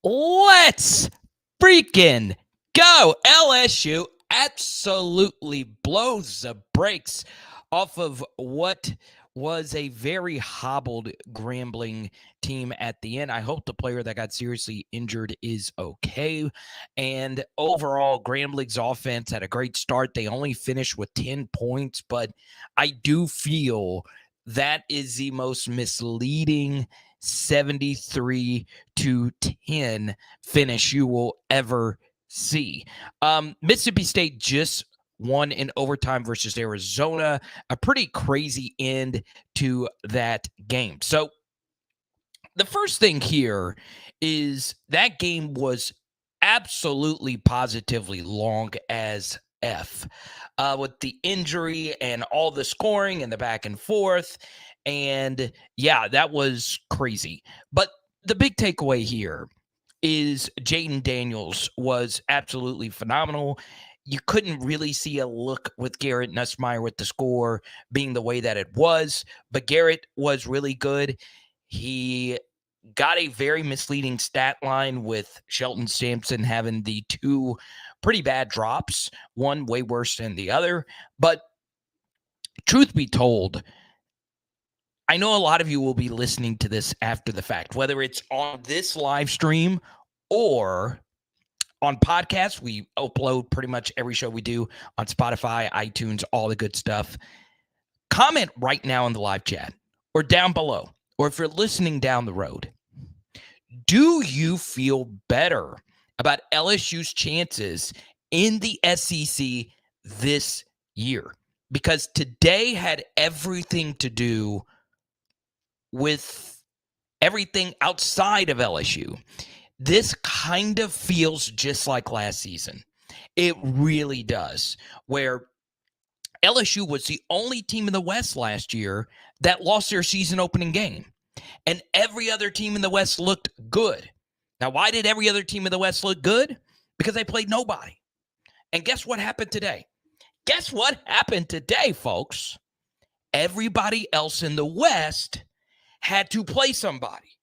Let's freaking go. LSU absolutely blows the brakes off of what was a very hobbled Grambling team at the end. I hope the player that got seriously injured is okay. And overall, Grambling's offense had a great start. They only finished with 10 points, but I do feel that is the most misleading 73-10 finish you will ever see. Mississippi State just won in overtime versus Arizona. A pretty crazy end to that game. So the first thing here is that game was absolutely positively long as F, with the injury and all the scoring and the back and forth. And yeah, that was crazy. But the big takeaway here is Jayden Daniels was absolutely phenomenal. You couldn't really see a look with Garrett Nussmeier with the score being the way that it was, but Garrett was really good. He got a very misleading stat line with Shelton Sampson having the two pretty bad drops, one way worse than the other. But truth be told, I know a lot of you will be listening to this after the fact, whether it's on this live stream or on podcasts. We upload pretty much every show we do on Spotify, iTunes, all the good stuff. Comment right now in the live chat or down below, or if you're listening down the road. Do you feel better about LSU's chances in the SEC this year? Because today had everything to do with everything outside of LSU. This kind of feels just like last season. It really does. Where LSU was the only team in the West last year that lost their season opening game. And every other team in the West looked good. Now, why did every other team in the West look good? Because they played nobody. And guess what happened today? Guess what happened today, folks? Everybody else in the West had to play somebody,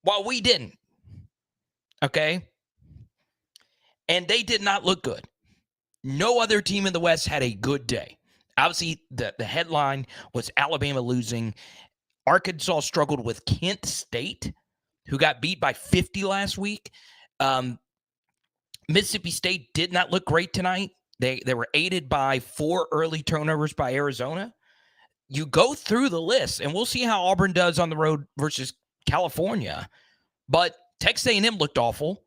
while we didn't. Okay? And they did not look good. No other team in the West had a good day. Obviously, the headline was Alabama losing. Arkansas struggled with Kent State, who got beat by 50 last week. Mississippi State did not look great tonight. They were aided by 4 early turnovers by Arizona. You go through the list, and we'll see how Auburn does on the road versus California. But Texas A&M looked awful.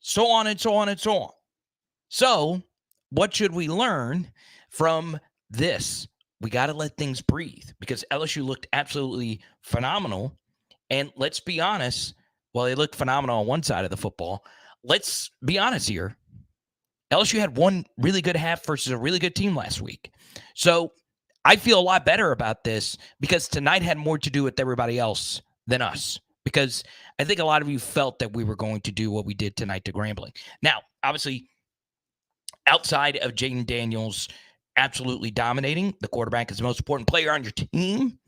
So on and so on and so on. So what should we learn from this? We got to let things breathe because LSU looked absolutely phenomenal. And let's be honest, while they looked phenomenal on one side of the football, let's be honest here. LSU had one really good half versus a really good team last week. So I feel a lot better about this because tonight had more to do with everybody else than us. Because I think a lot of you felt that we were going to do what we did tonight to Grambling. Now, obviously, outside of Jayden Daniels absolutely dominating, the quarterback is the most important player on your team.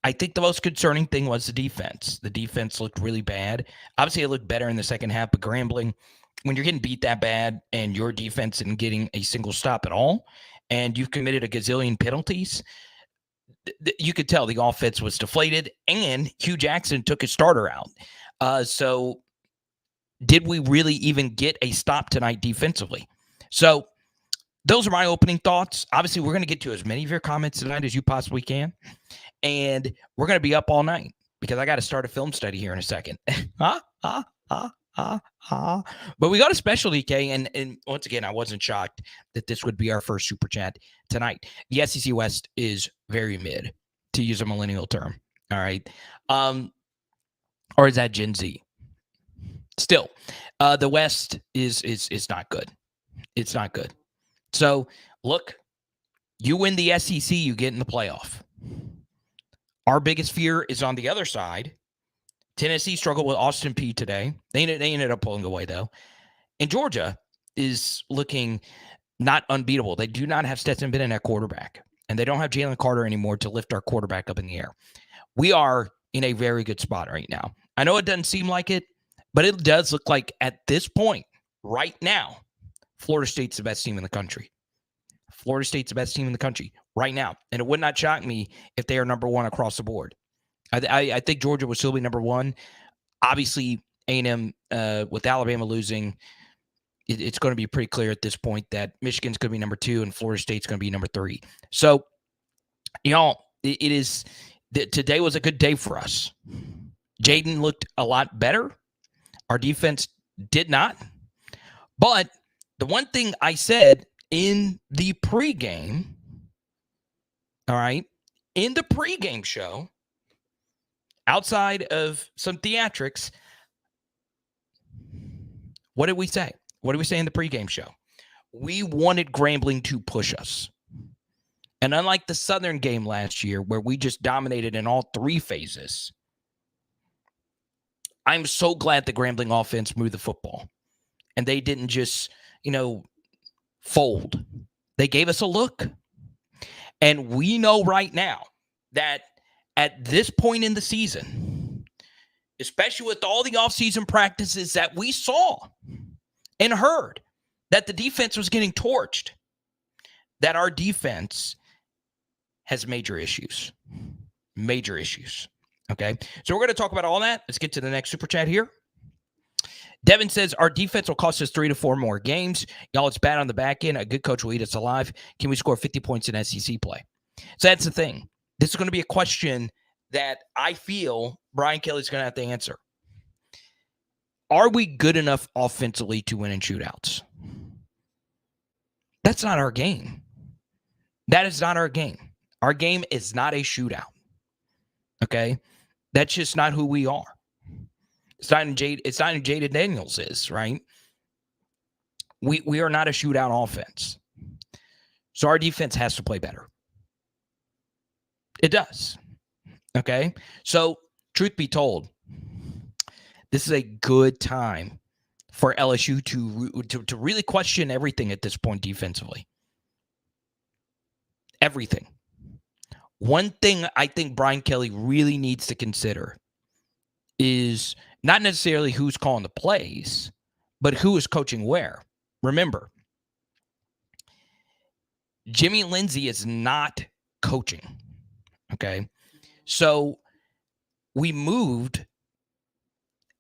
I think the most concerning thing was the defense. The defense looked really bad. Obviously, it looked better in the second half, but Grambling, when you're getting beat that bad and your defense isn't getting a single stop at all, and you've committed a gazillion penalties, you could tell the offense was deflated, and Hugh Jackson took his starter out. So did we really even get a stop tonight defensively? So those are my opening thoughts. Obviously, we're going to get to as many of your comments tonight as you possibly can. And we're going to be up all night because I got to start a film study here in a second. But we got a specialty, K, and once again, I wasn't shocked that this would be our first Super Chat tonight. The SEC West is very mid, to use a millennial term. All right. Or is that Gen Z? Still, the West is not good. It's not good. So, look, you win the SEC, you get in the playoff. Our biggest fear is on the other side, Tennessee struggled with Austin Peay today. They ended up pulling away, though. And Georgia is looking not unbeatable. They do not have Stetson Bennett at quarterback, and they don't have Jalen Carter anymore to lift our quarterback up in the air. We are in a very good spot right now. I know it doesn't seem like it, but it does look like at this point, right now, Florida State's the best team in the country. Florida State's the best team in the country right now. And it would not shock me if they are number one across the board. I think Georgia will still be number one. Obviously, A&M, with Alabama losing, it's going to be pretty clear at this point that Michigan's going to be number two and Florida State's going to be number three. So, today was a good day for us. JAYDEN looked a lot better. Our defense did not. But the one thing I said in the pregame, all right, in the pregame show, outside of some theatrics, what did we say? What did we say in the pregame show? We wanted Grambling to push us. And unlike the Southern game last year, where we just dominated in all three phases, I'm so glad the Grambling offense moved the football. And they didn't just, fold. They gave us a look. And we know right now that at this point in the season, especially with all the offseason practices that we saw and heard, that the defense was getting torched, that our defense has major issues. Major issues. Okay? So we're going to talk about all that. Let's get to the next super chat here. Devin says, our defense will cost us 3 to 4 more games. Y'all, it's bad on the back end. A good coach will eat us alive. Can we score 50 points in SEC play? So that's the thing. This is going to be a question that I feel Brian Kelly's going to have to answer. Are we good enough offensively to win in shootouts? That's not our game. That is not our game. Our game is not a shootout. Okay? That's just not who we are. It's not in Jayden Daniels is, right? We are not a shootout offense. So our defense has to play better. It does. Okay? So, truth be told, this is a good time for LSU to really question everything at this point defensively. Everything. One thing I think Brian Kelly really needs to consider is not necessarily who's calling the plays, but who is coaching where. Remember, Jimmy Lindsey is not coaching. Okay? So we moved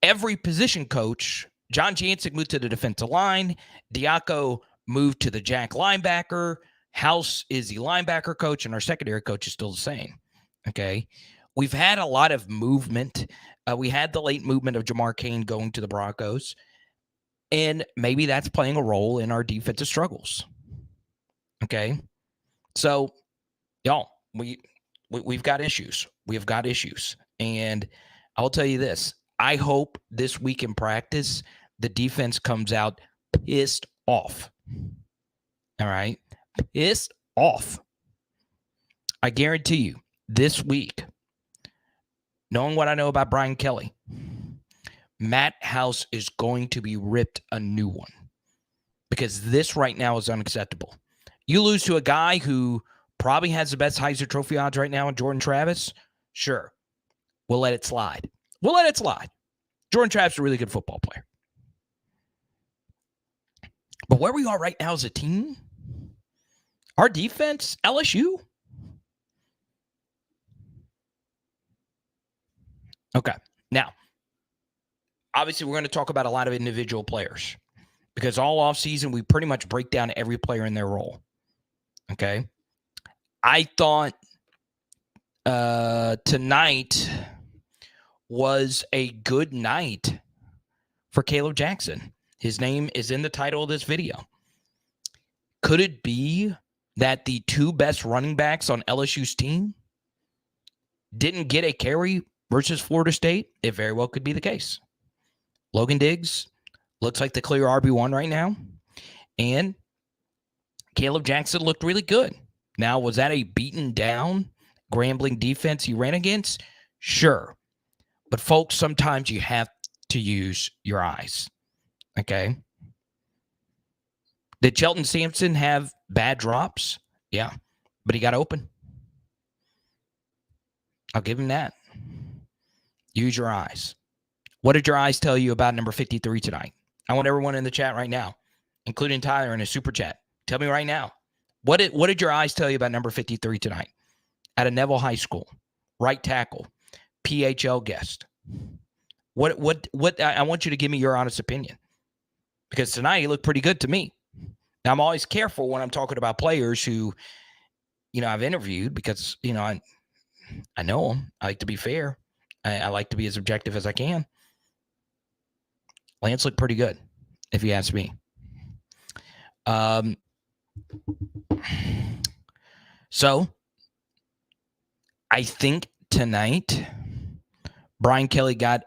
every position coach. John Jancic moved to the defensive line. Diaco moved to the jack linebacker. House is the linebacker coach, and our secondary coach is still the same. Okay? We've had a lot of movement. We had the late movement of Jamar Cain going to the Broncos, and maybe that's playing a role in our defensive struggles. Okay? So, y'all, we've got issues. We have got issues. And I'll tell you this. I hope this week in practice, the defense comes out pissed off. All right? Pissed off. I guarantee you, this week, knowing what I know about Brian Kelly, Matt House is going to be ripped a new one. Because this right now is unacceptable. You lose to a guy who probably has the best Heisman Trophy odds right now in Jordan Travis, sure. We'll let it slide. We'll let it slide. Jordan Travis is a really good football player. But where we are right now as a team, our defense, LSU. Okay. Now, obviously, we're going to talk about a lot of individual players because all offseason, we pretty much break down every player in their role. Okay. I thought tonight was a good night for KALEB Jackson. His name is in the title of this video. Could it be that the two best running backs on LSU's team didn't get a carry versus Florida State? It very well could be the case. Logan Diggs looks like the clear RB1 right now. And KALEB Jackson looked really good. Now, was that a beaten down Grambling defense he ran against? Sure. But folks, sometimes you have to use your eyes. Okay. Did Shelton Sampson have bad drops? Yeah. But he got open. I'll give him that. Use your eyes. What did your eyes tell you about number 53 tonight? I want everyone in the chat right now, including Tyler in a super chat. Tell me right now. What did your eyes tell you about number 53 tonight? At a Neville High School, right tackle, PHL guest. What I want you to give me your honest opinion. Because tonight he looked pretty good to me. Now, I'm always careful when I'm talking about players who, I've interviewed because, I know them. I like to be fair. I like to be as objective as I can. Lance looked pretty good, if you ask me. So, I think tonight, Brian Kelly got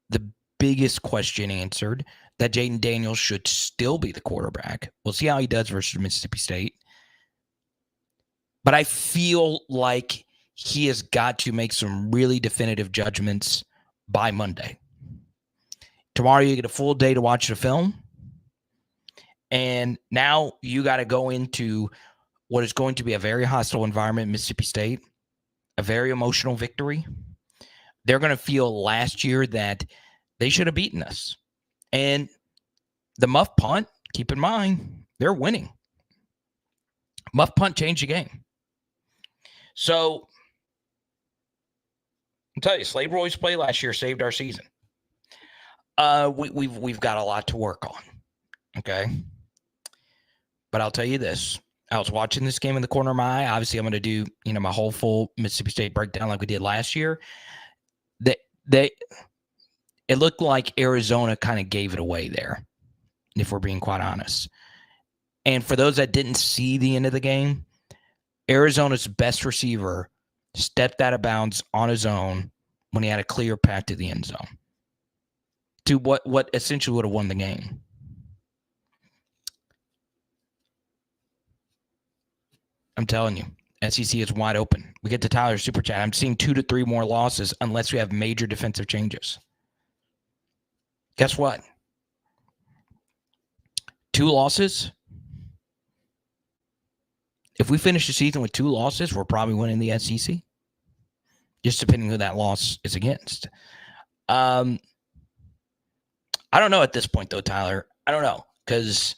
the biggest question answered, that Jayden Daniels should still be the quarterback. We'll see how he does versus Mississippi State. But I feel like he has got to make some really definitive judgments by Monday. Tomorrow you get a full day to watch the film. And now you got to go into what is going to be a very hostile environment in Mississippi State, a very emotional victory. They're going to feel last year that they should have beaten us. And the muff punt, keep in mind, they're winning. Muff punt changed the game. So, I'll tell you, Slade Roy's play last year saved our season. We've got a lot to work on, okay? But I'll tell you this. I was watching this game in the corner of my eye. Obviously, I'm going to do, my whole full Mississippi State breakdown like we did last year. It looked like Arizona kind of gave it away there, if we're being quite honest. And for those that didn't see the end of the game, Arizona's best receiver stepped out of bounds on his own when he had a clear path to the end zone to what essentially would have won the game. I'm telling you, SEC is wide open. We get to Tyler's super chat. I'm seeing 2 to 3 more losses unless we have major defensive changes. Guess what? 2 losses. If we finish the season with 2 losses, we're probably winning the SEC. Just depending who that loss is against. I don't know at this point, though, Tyler. I don't know. Because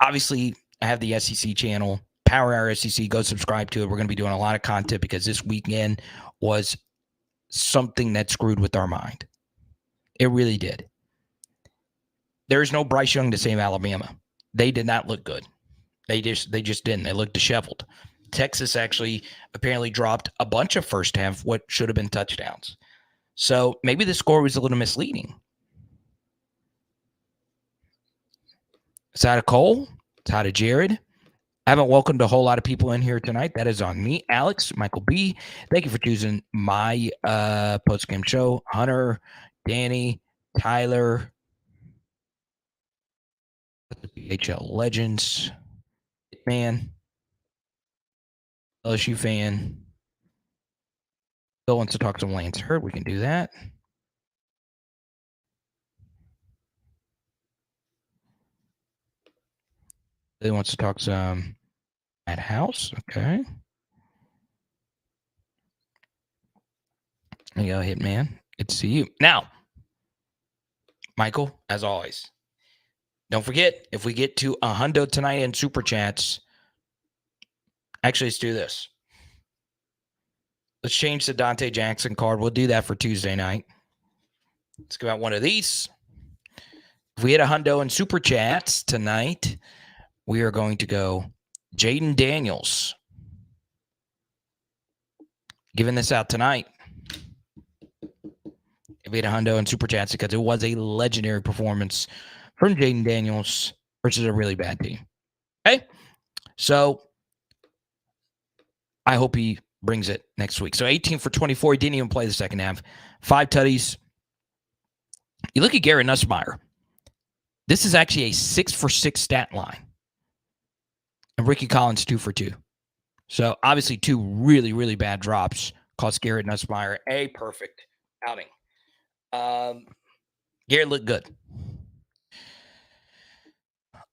obviously I have the SEC channel. Power Hour SEC. Go subscribe to it. We're going to be doing a lot of content because this weekend was something that screwed with our mind. It really did. There's no Bryce Young to save Alabama. They did not look good. They just didn't. They looked disheveled. Texas actually apparently dropped a bunch of first half what should have been touchdowns. So maybe the score was a little misleading. It's out of Cole. It's out of Jared. I haven't welcomed a whole lot of people in here tonight. That is on me. Alex, Michael B. Thank you for choosing my post-game show. Hunter, Danny, Tyler, PHL Legends, man, LSU fan. Bill wants to talk to Lance Hurd. We can do that. Billy wants to talk some at house. Okay. There you go, Hitman. Good to see you. Now, Michael, as always, don't forget, if we get to a hundo tonight in Super Chats, actually, let's do this. Let's change the Dante Jackson card. We'll do that for Tuesday night. Let's give out one of these. If we hit a hundo in Super Chats tonight, we are going to go Jayden Daniels. Giving this out tonight. If we hit a hundo in Super Chats, because it was a legendary performance from Jayden Daniels versus a really bad team. Okay? So, I hope he brings it next week. So 18 for 24. He didn't even play the second half. 5 tutties. You look at Garrett Nussmeier. This is actually a 6 for 6 stat line. And Ricky Collins 2 for 2. So obviously 2 really, really bad drops Cost Garrett Nussmeier a perfect outing. Garrett looked good.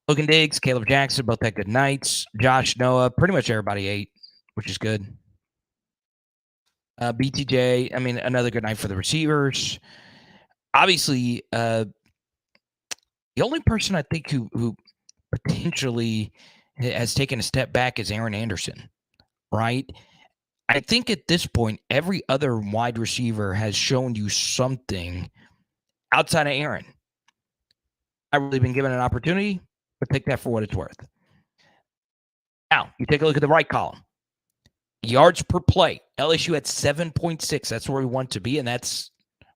Logan Diggs, Caleb Jackson, both had good nights. Josh Noah, pretty much everybody ate, which is good. BTJ, I mean, another good night for the receivers. Obviously, the only person I think who potentially has taken a step back is Aaron Anderson, right? I think at this point, every other wide receiver has shown you something outside of Aaron. I've really been given an opportunity, but take that for what it's worth. Now, you take a look at the right column. Yards per play. LSU at 7.6. That's where we want to be, and that's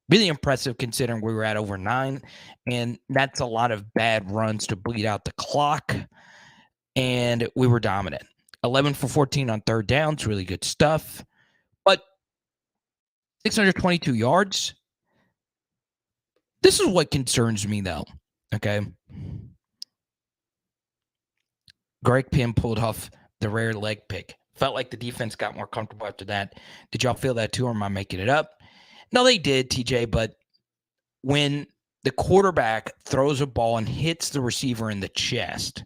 really impressive considering we were at over 9, and that's a lot of bad runs to bleed out the clock, and we were dominant. 11 for 14 on third downs, really good stuff. But 622 yards. This is what concerns me, though, okay? Greg Pym pulled off the rare leg pick. Felt like the defense got more comfortable after that. Did y'all feel that too, or am I making it up? No, they did, TJ, but when the quarterback throws a ball and hits the receiver in the chest,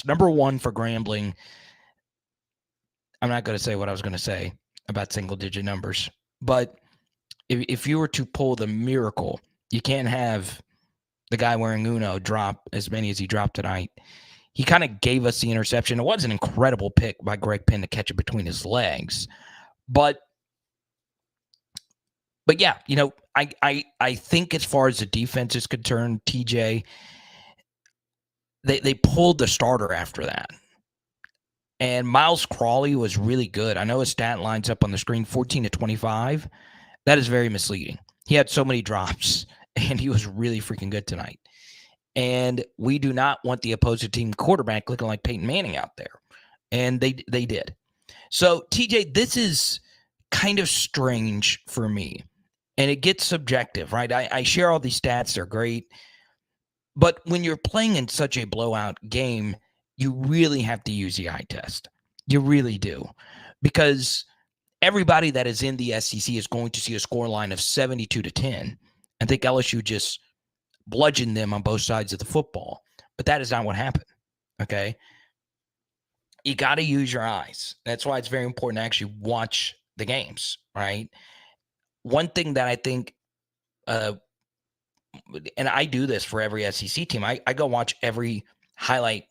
number one for Grambling, I'm not going to say what I was going to say about single-digit numbers, but if you were to pull the miracle, you can't have the guy wearing Uno drop as many as he dropped tonight. He kind of gave us the interception. It was an incredible pick by Greg Penn to catch it between his legs. But yeah, you know, I think as far as the defense is concerned, TJ, they pulled the starter after that. And Miles Crawley was really good. I know his stat lines up on the screen, 14 to 25. That is very misleading. He had so many drops, and he was really freaking good tonight. And we do not want the opposing team quarterback looking like Peyton Manning out there. And they did. So, TJ, this is kind of strange for me. And it gets subjective, right? I share all these stats. They're great. But when you're playing in such a blowout game, you really have to use the eye test. You really do. Because everybody that is in the SEC is going to see a scoreline of 72 to 10. I think LSU just bludgeoned them on both sides of the football. But that is not what happened, okay? You got to use your eyes. That's why it's very important to actually watch the games, right? One thing that I think, and I do this for every SEC team, I go watch every highlight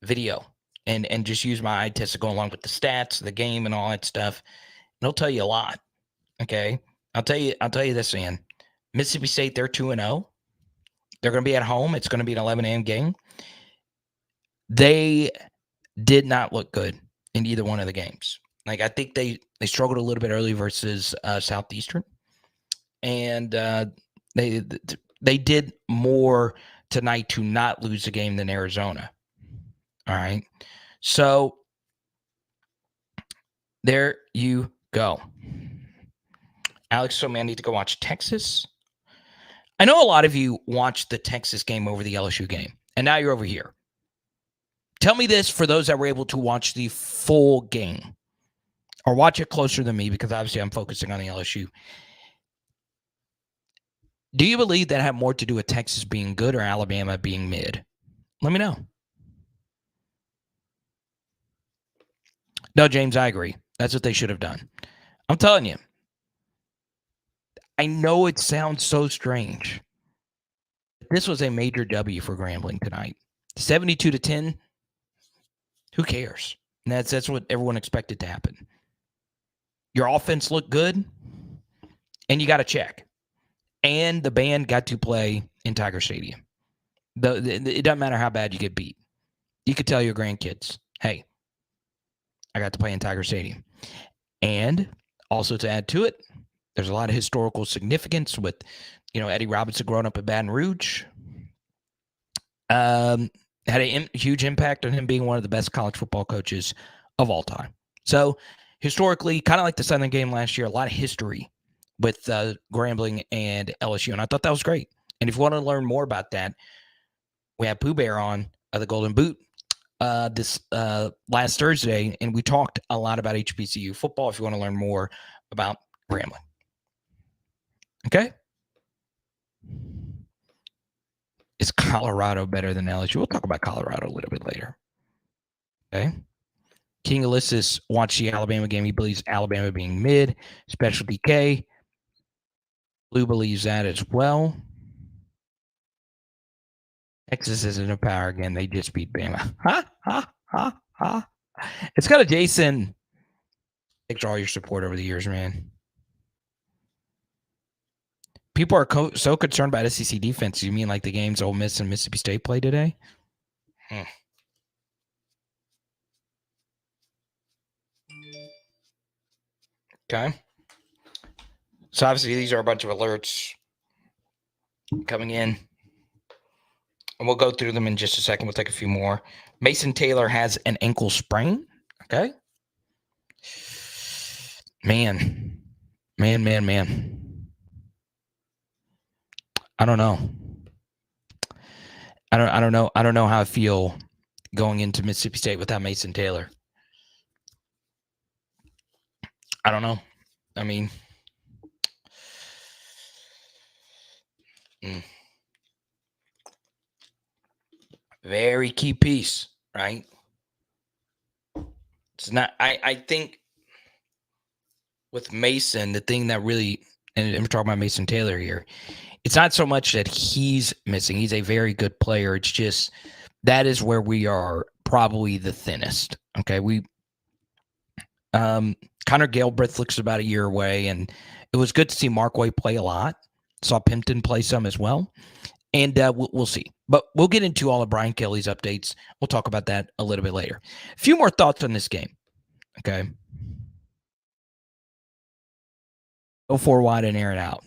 video and just use my eye test to go along with the stats, the game, and all that stuff. And it'll tell you a lot, okay? I'll tell you this, Ian. Mississippi State, they're 2-0. They're going to be at home. It's going to be an 11 a.m. game. They did not look good in either one of the games. Like, I think they struggled a little bit early versus Southeastern. And they did more tonight to not lose the game than Arizona. All right. So there you go. Alex, so man, I need to go watch Texas. I know a lot of you watched the Texas game over the LSU game, and now you're over here. Tell me this for those that were able to watch the full game or watch it closer than me, because obviously I'm focusing on the LSU. Do you believe that had more to do with Texas being good or Alabama being mid? Let me know. No, James, I agree. That's what they should have done. I'm telling you. I know it sounds so strange. This was a major W for Grambling tonight. 72 to 10. Who cares? And that's what everyone expected to happen. Your offense looked good, and you got a check. And the band got to play in Tiger Stadium. It doesn't matter how bad you get beat. You could tell your grandkids, hey, I got to play in Tiger Stadium. And also to add to it, there's a lot of historical significance with, Eddie Robinson growing up in Baton Rouge. Had a huge impact on him being one of the best college football coaches of all time. So historically, kind of like the Southern game last year, a lot of history with Grambling and LSU. And I thought that was great. And if you want to learn more about that, we have Pooh Bear on the Golden Boot this last Thursday, and we talked a lot about HBCU football. If you want to learn more about Grambling, okay. Is Colorado better than LSU? We'll talk about Colorado a little bit later. Okay. King Ulysses watched the Alabama game. He believes Alabama being mid. Specialty K. Blue believes that as well. Texas isn't a power again. They just beat Bama. It's got a Jason. Thanks for all your support over the years, man. People are so concerned about SEC defense. You mean like the games Ole Miss and Mississippi State play today? Okay. So obviously these are a bunch of alerts coming in. And we'll go through them in just a second. We'll take a few more. Mason Taylor has an ankle sprain. Okay. Man. I don't know. I don't know. I don't know how I feel going into Mississippi State without Mason Taylor. I don't know. I mean, very key piece, right? It's not. I think with Mason, the thing that really, and I'm talking about Mason Taylor here, it's not so much that he's missing. He's a very good player. It's just that is where we are probably the thinnest. Okay, Connor Galbraith looks about a year away, and it was good to see Markway play a lot. Saw Pimpton play some as well, and we'll see. But we'll get into all of Brian Kelly's updates. We'll talk about that a little bit later. A few more thoughts on this game. Okay. Go 4 wide and air it out.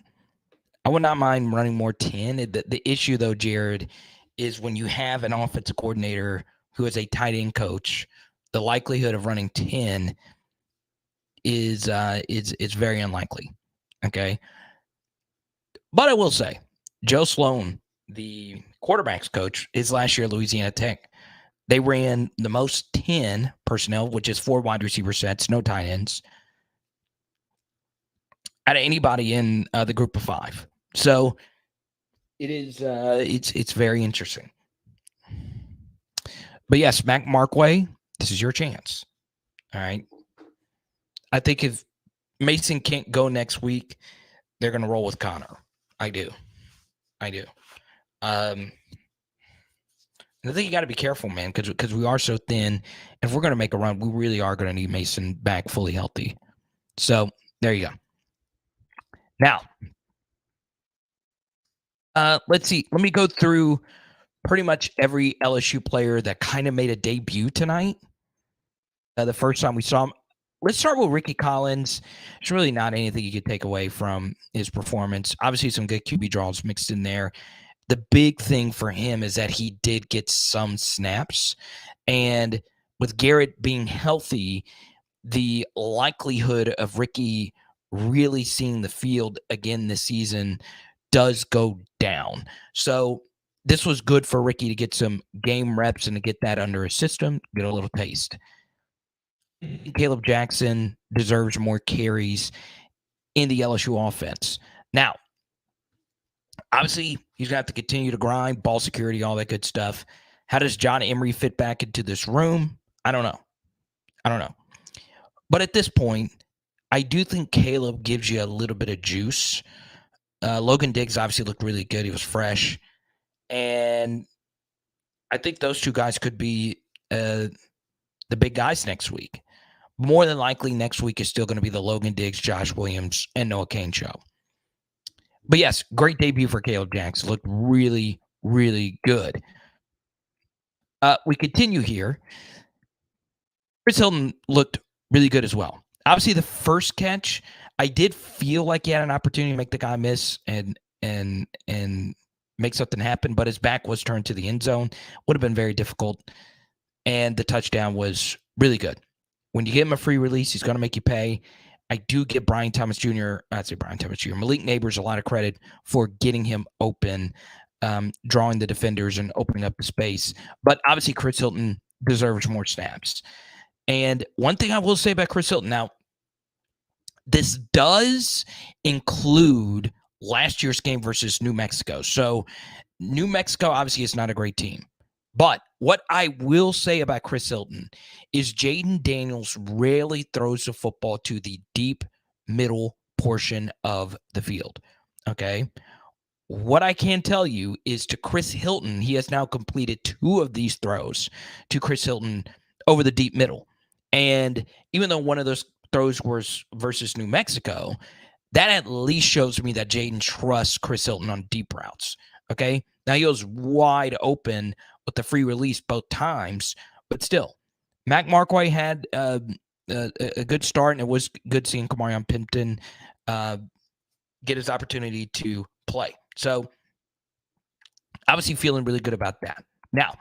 I would not mind running more 10. The issue, though, Jared, is when you have an offensive coordinator who is a tight end coach, the likelihood of running 10 is very unlikely. Okay. But I will say, Joe Sloan, the quarterback's coach, is last year at Louisiana Tech. They ran the most 10 personnel, which is 4 wide receiver sets, no tight ends, out of anybody in the group of 5. So it is it's very interesting. But yes, Mac Markway, this is your chance. All right. I think if Mason can't go next week, they're going to roll with Connor. I do. I think you got to be careful, man, because we are so thin. If we're going to make a run, we really are going to need Mason back fully healthy. So there you go. Now, let's see. Let me go through pretty much every LSU player that kind of made a debut tonight. The first time we saw him. Let's start with Ricky Collins. There's really not anything you could take away from his performance. Obviously, some good QB draws mixed in there. The big thing for him is that he did get some snaps. And with Garrett being healthy, the likelihood of Ricky really seeing the field again this season does go down. So this was good for Ricky to get some game reps and to get that under his system, get a little taste. Caleb Jackson deserves more carries in the LSU offense. Now, obviously, he's going to have to continue to grind, ball security, all that good stuff. How does John Emery fit back into this room? I don't know. But at this point, I do think Caleb gives you a little bit of juice. Logan Diggs obviously looked really good. He was fresh. And I think those two guys could be the big guys next week. More than likely, next week is still going to be the Logan Diggs, Josh Williams, and Noah Cain show. But yes, great debut for Caleb Jackson. Looked really, really good. We continue here. Chris Hilton looked really good as well. Obviously, the first catch, I did feel like he had an opportunity to make the guy miss and make something happen, but his back was turned to the end zone. Would have been very difficult. And the touchdown was really good. When you give him a free release, he's going to make you pay. I do give Malik Neighbors a lot of credit for getting him open, drawing the defenders and opening up the space. But obviously, Chris Hilton deserves more snaps. And one thing I will say about Chris Hilton, now, this does include last year's game versus New Mexico. So New Mexico obviously is not a great team. But what I will say about Chris Hilton is Jayden Daniels rarely throws the football to the deep middle portion of the field. Okay. What I can tell you is to Chris Hilton, he has now completed 2 of these throws to Chris Hilton over the deep middle. And even though one of those throws was versus New Mexico, that at least shows me that Jayden trusts Chris Hilton on deep routes. Okay. Now he was wide open with the free release both times, but still, Mac Markway had a good start, and it was good seeing Kamarion Pimpton get his opportunity to play. So obviously feeling really good about that. Now,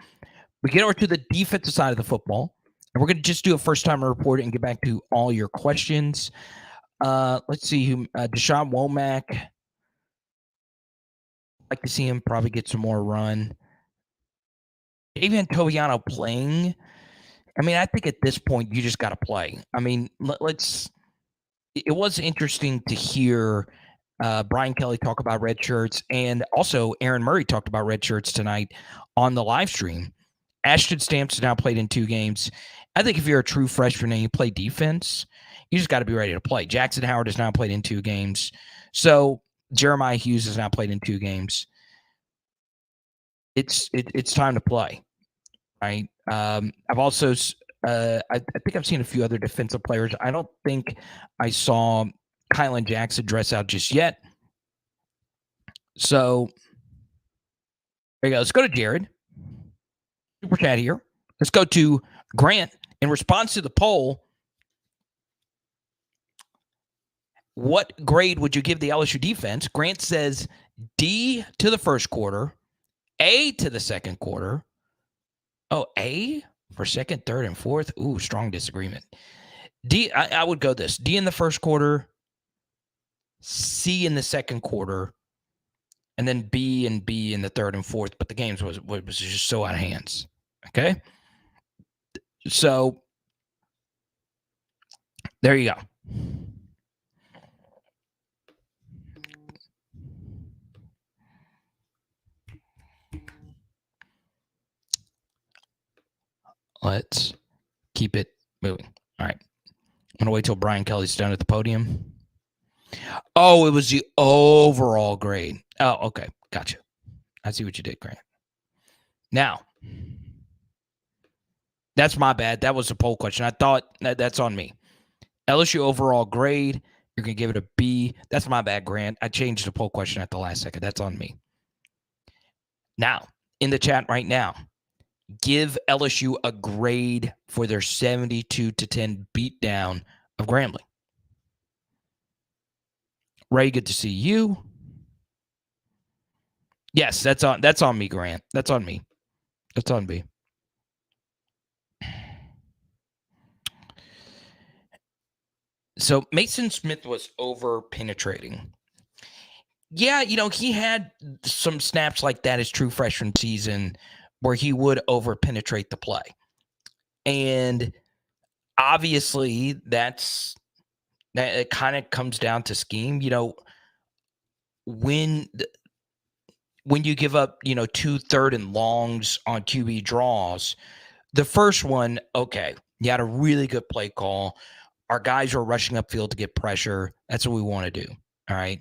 we get over to the defensive side of the football, and we're going to just do a first-timer report and get back to all your questions. Let's see who Deshaun Womack. I'd like to see him probably get some more run. David Toviano playing. I mean, I think at this point you just got to play. I mean, let's. It was interesting to hear Brian Kelly talk about red shirts, and also Aaron Murray talked about red shirts tonight on the live stream. Ashton Stamps has now played in 2 games. I think if you're a true freshman and you play defense, you just got to be ready to play. Jackson Howard has now played in 2 games. So Jeremiah Hughes has now played in 2 games. It's time to play, right? I've also I think I've seen a few other defensive players. I don't think I saw Kylan Jackson dress out just yet. So there you go. Let's go to Jared. Super chat here. Let's go to Grant. In response to the poll, what grade would you give the LSU defense? Grant says D to the first quarter, A to the second quarter. Oh, A for second, third, and fourth? Ooh, strong disagreement. D, I would go this. D in the first quarter, C in the second quarter, and then B in the third and fourth. But the games was just so out of hands. Okay? So there you go. Let's keep it moving. All right. I'm going to wait till Brian Kelly's done at the podium. Oh, it was the overall grade. Oh, okay. Gotcha. I see what you did, Grant. Now, that's my bad. That was a poll question. I thought that's on me. LSU overall grade, you're going to give it a B. That's my bad, Grant. I changed the poll question at the last second. That's on me. Now, in the chat right now, give LSU a grade for their 72-10 beatdown of Grambling. Ray, good to see you. Yes, that's on me, Grant. That's on me. That's on me. So Mason Smith was over penetrating. Yeah, he had some snaps like that his true freshman season where he would over penetrate the play. And obviously that it kind of comes down to scheme. When you give up, 2 third and longs on QB draws, the first one, okay, you had a really good play call. Our guys are rushing upfield to get pressure. That's what we want to do. All right.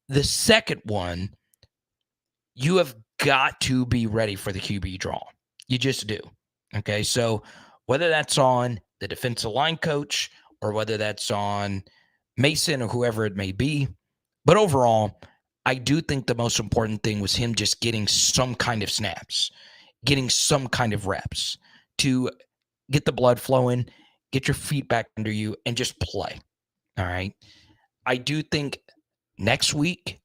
The second one, you have got to be ready for the QB draw. You just do. Okay. So whether that's on the defensive line coach or whether that's on Mason or whoever it may be, but overall, I do think the most important thing was him just getting some kind of snaps, getting some kind of reps to get the blood flowing, get your feet back under you, and just play. All right. I do think next week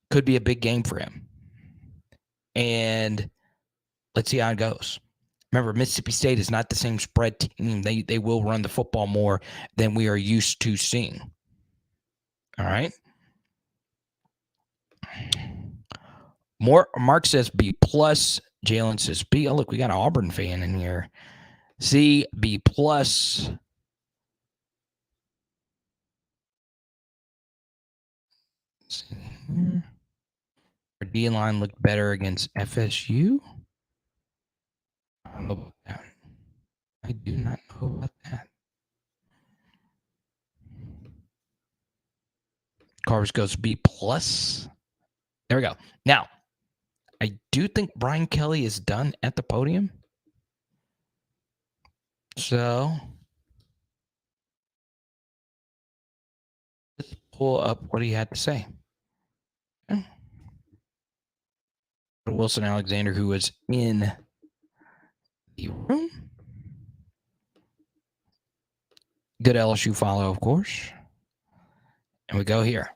could be a big game for him. And let's see how it goes. Remember, Mississippi State is not the same spread team. They will run the football more than we are used to seeing. All right. Mark says B plus. Jalen says B. Oh, look, we got an Auburn fan in here. C, B plus. Our D line looked better against FSU. I don't know about that. I do not know about that. Carvers goes B plus. There we go. Now, I do think Brian Kelly is done at the podium. So let's pull up what he had to say. Okay. Wilson Alexander, who was in the room. Good LSU follow, of course. And we go here.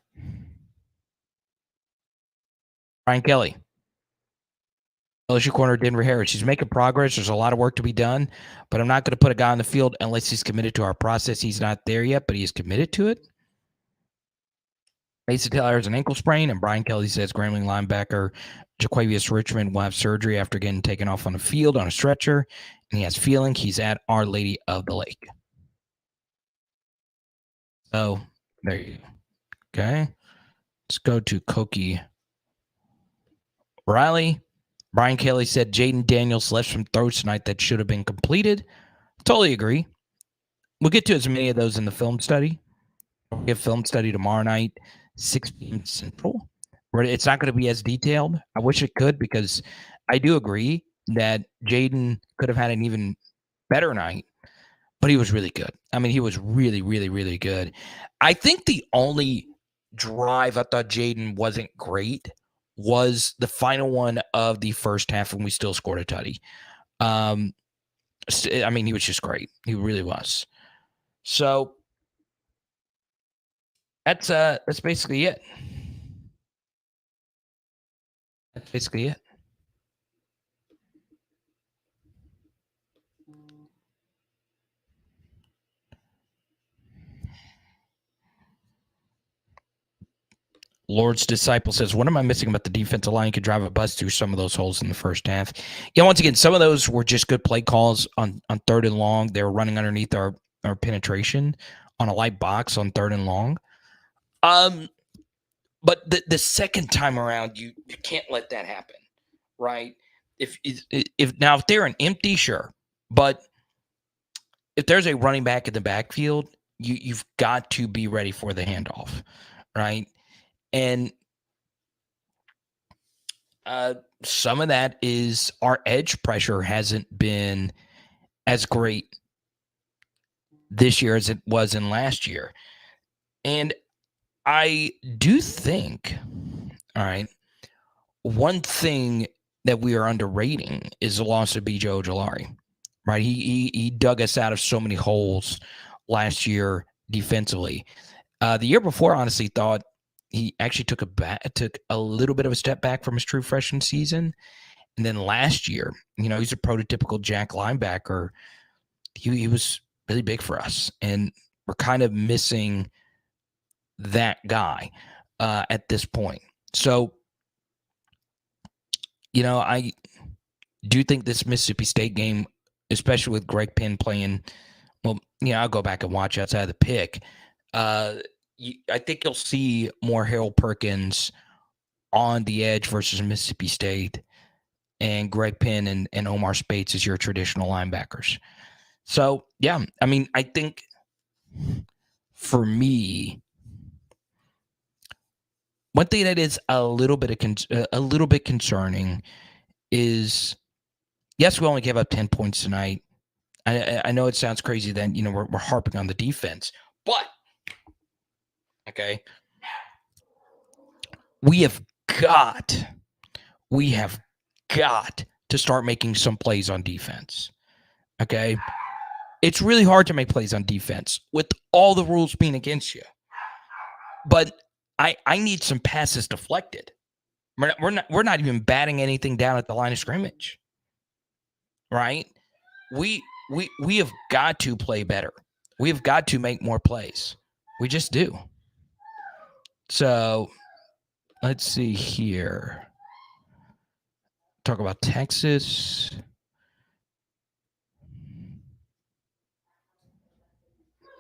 Brian Kelly. LSU corner Denver Harris. He's making progress. There's a lot of work to be done, but I'm not going to put a guy on the field unless he's committed to our process. He's not there yet, but he's committed to it. Mason Taylor has an ankle sprain, and Brian Kelly says Grambling linebacker Jaquavius Richmond will have surgery after getting taken off on the field on a stretcher, and he has feeling he's at Our Lady of the Lake. So there you go. Okay. Let's go to Koki Riley. Brian Kelly said Jayden Daniels left some throws tonight that should have been completed. Totally agree. We'll get to as many of those in the film study. We'll get film study tomorrow night, 6 p.m. Central. It's not going to be as detailed. I wish it could, because I do agree that Jayden could have had an even better night, but he was really good. I mean, he was really, really, really good. I think the only drive I thought Jayden wasn't great was the final one of the first half, and we still scored a tutty. I mean, he was just great. He really was. So that's basically it. That's basically it. Lord's Disciple says, what am I missing about the defensive line? Could drive a bus through some of those holes in the first half. Yeah, once again, some of those were just good play calls on third and long. They were running underneath our penetration on a light box on third and long. But the second time around, you can't let that happen, right? If they're an empty, sure. But if there's a running back in the backfield, you've got to be ready for the handoff, right? And some of that is our edge pressure hasn't been as great this year as it was in last year. And I do think, all right, one thing that we are underrating is the loss of B.J. Ojolari, right? He dug us out of so many holes last year defensively. The year before, I honestly thought he actually took a little bit of a step back from his true freshman season. And then last year, he's a prototypical Jack linebacker. He was really big for us, and we're kind of missing that guy at this point. So, I do think this Mississippi State game, especially with Greg Penn playing, well, I'll go back and watch outside of the pick. I think you'll see more Harold Perkins on the edge versus Mississippi State, and Greg Penn and Omar Spates as your traditional linebackers. So, yeah, I mean, I think for me, one thing that is a little bit concerning is, yes, we only gave up 10 points tonight. I know it sounds crazy that, we're harping on the defense, but, okay, we have got to start making some plays on defense, okay? It's really hard to make plays on defense with all the rules being against you. But I need some passes deflected. We're not even batting anything down at the line of scrimmage, right? We have got to play better. We have got to make more plays. We just do. So let's see here. talk about Texas.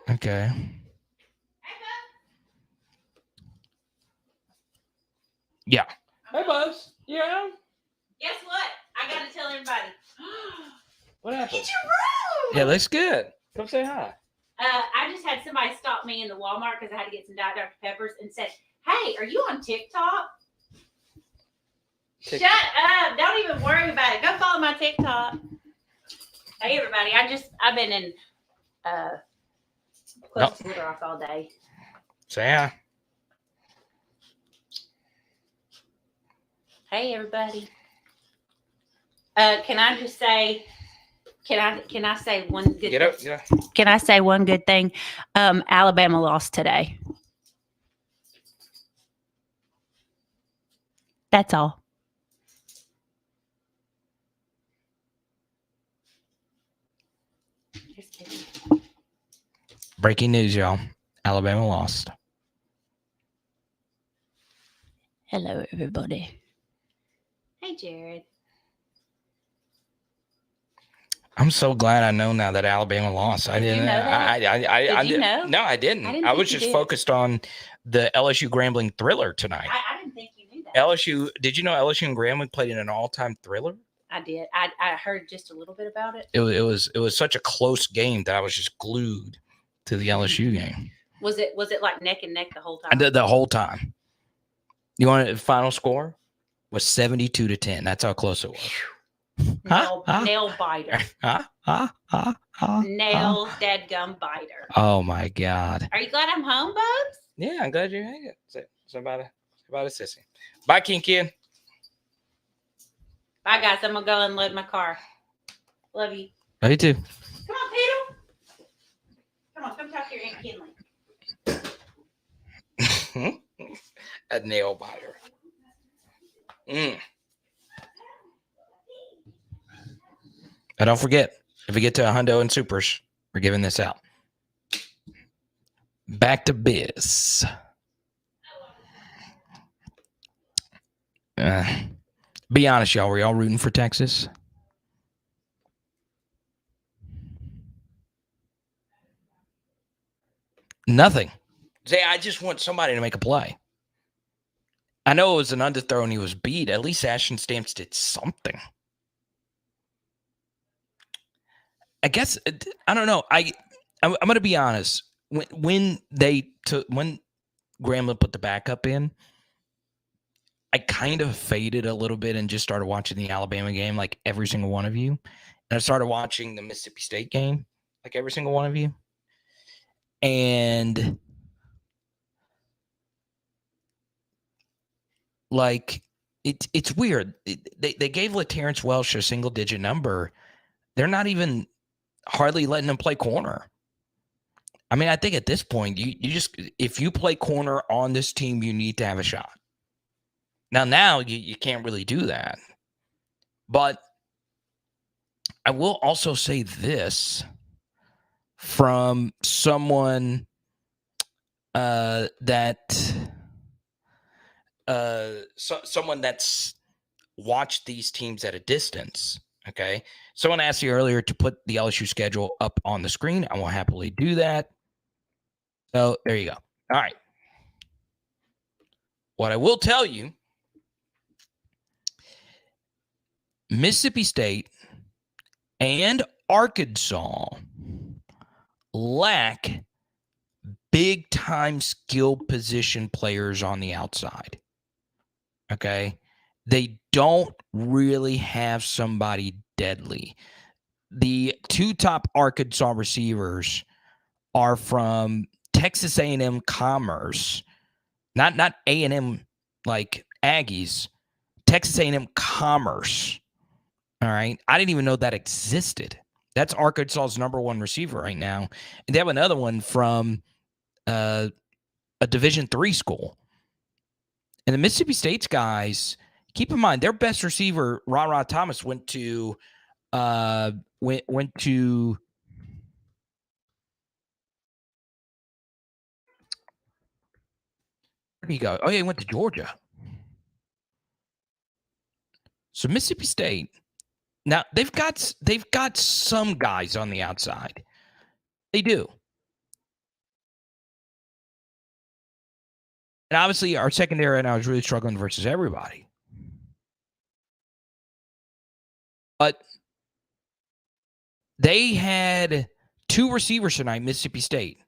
Okay. Yeah. Hey, Buzz. Yeah. Guess what? I got to tell everybody. What happened? It's your room. Yeah, looks good. Come say hi. I just had somebody stop me in the Walmart because I had to get some Diet Dr. Peppers and said, "Hey, are you on TikTok?" Shut up! Don't even worry about it. Go follow my TikTok. Hey, everybody! I've been in close to Little Rock all day. Say hi. Hey, everybody! Can I just say? Can I say one good Get up. Yeah. Can I say one good thing? Alabama lost today. That's all. Just kidding. Breaking news, y'all. Alabama lost. Hello, everybody. Hey, Jared. I'm so glad I know now that Alabama lost. I didn't. You know that? Did you know? No, I didn't. I was just focused on the LSU Grambling thriller tonight. I didn't think you knew that. LSU. Did you know LSU and Grambling played in an all-time thriller? I did. I heard just a little bit about it. It was such a close game that I was just glued to the LSU game. Was it like neck and neck the whole time? The whole time. You want a final score? Was 72-10. That's how close it was. Nail biter. Nail dadgum biter. Oh my God. Are you glad I'm home, Bubs? Yeah, I'm glad you're hanging. It's about a sissy. Bye, Kinky. Bye, guys. I'm gonna go and load my car. Love you. Love you too. Come on, Peter. Come talk to your Aunt Kinley. A nail biter. And don't forget, if we get to Hundo and Supers, we're giving this out. Back to biz. Be honest, y'all. Were y'all rooting for Texas? Nothing. Say, I just want somebody to make a play. I know it was an underthrow and he was beat. At least Ashton Stamps did something. I guess I don't know. I'm going to be honest. When Grambling put the backup in, I kind of faded a little bit and just started watching the Alabama game, like every single one of you. And I started watching the Mississippi State game, like every single one of you. And like it's weird. They gave LaTerrence Welsh a single-digit number. They're not even hardly letting him play corner. I mean, I think at this point, you just, if you play corner on this team, you need to have a shot. Now you can't really do that. But I will also say this from someone someone that's watched these teams at a distance. Okay. Someone asked you earlier to put the LSU schedule up on the screen. I will happily do that. So there you go. All right. What I will tell you, Mississippi State and Arkansas lack big-time skilled position players on the outside. Okay? They don't really have somebody deadly. The two top Arkansas receivers are from Texas A&M Commerce, not A&M like Aggies, Texas A&M Commerce. All right. I didn't even know that existed. That's Arkansas's number one receiver right now. And they have another one from a Division III school. And the Mississippi State's guys, keep in mind, their best receiver, Ra Thomas, went to where did he go? Oh, yeah, he went to Georgia. So Mississippi State, now they've got some guys on the outside. They do. And obviously our secondary right now is really struggling versus everybody. But they had 2 receivers tonight, Mississippi State,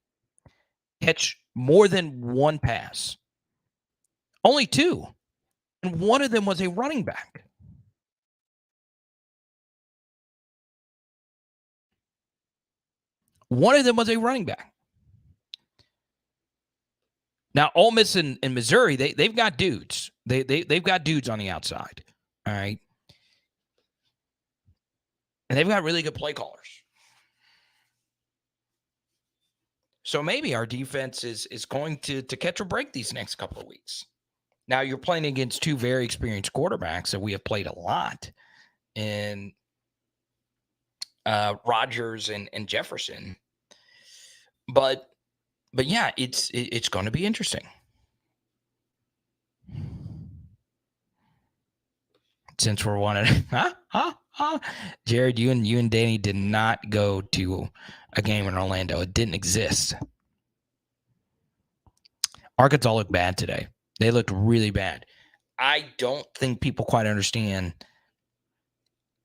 catch more than 1 pass. Only 2. And one of them was a running back. One of them was a running back. Now, Ole Miss and Missouri, they've got dudes. They've got dudes on the outside. All right. And they've got really good play callers. So maybe our defense is going to catch a break these next couple of weeks. Now, you're playing against 2 very experienced quarterbacks that we have played a lot in Rodgers and Jefferson. But yeah, it's going to be interesting. Since we're wanting, Jared, you and Danny did not go to a game in Orlando. It didn't exist. Arkansas looked bad today. They looked really bad. I don't think people quite understand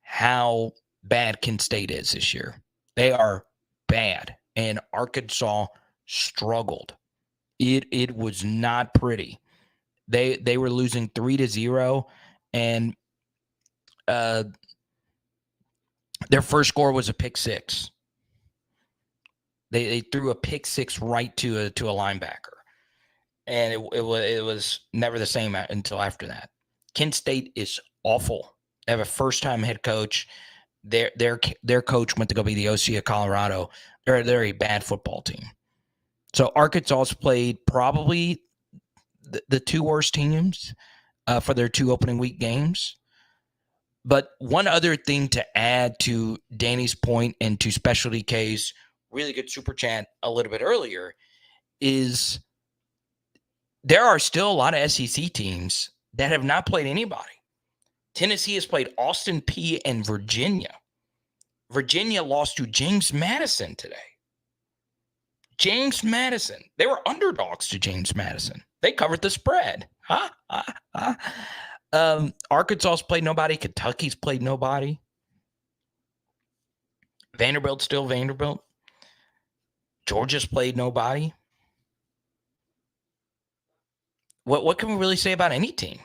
how bad Kent State is this year. They are bad, and Arkansas struggled. It was not pretty. They were losing 3-0, and their first score was a pick 6. They threw a pick 6 right to a linebacker, and it was never the same until after that. Kent State is awful. They have a first-time head coach. Their coach went to go be the OC of Colorado. They're a bad football team. So Arkansas's played probably the 2 worst teams for their 2 opening week games. But one other thing to add to Danny's point and to Specialty K's really good super chat a little bit earlier is there are still a lot of SEC teams that have not played anybody. Tennessee has played Austin Peay and Virginia. Virginia lost to James Madison today. James Madison. They were underdogs to James Madison. They covered the spread. Arkansas's played nobody. Kentucky's played nobody. Vanderbilt's still Vanderbilt. Georgia's played nobody. What can we really say about any team?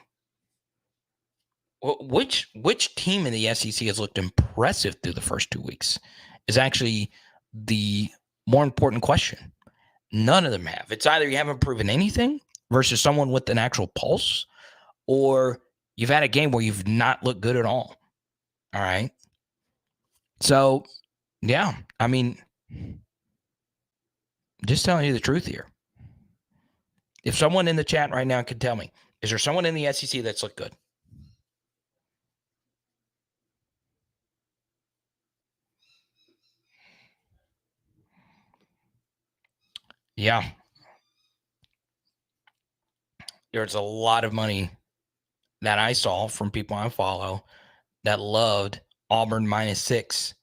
Which team in the SEC has looked impressive through the first 2 weeks is actually the more important question. None of them have. It's either you haven't proven anything versus someone with an actual pulse, or you've had a game where you've not looked good at all. All right. So, yeah, I mean, just telling you the truth here. If someone in the chat right now could tell me, is there someone in the SEC that's looked good? Yeah. There's a lot of money that I saw from people I follow that loved Auburn -6.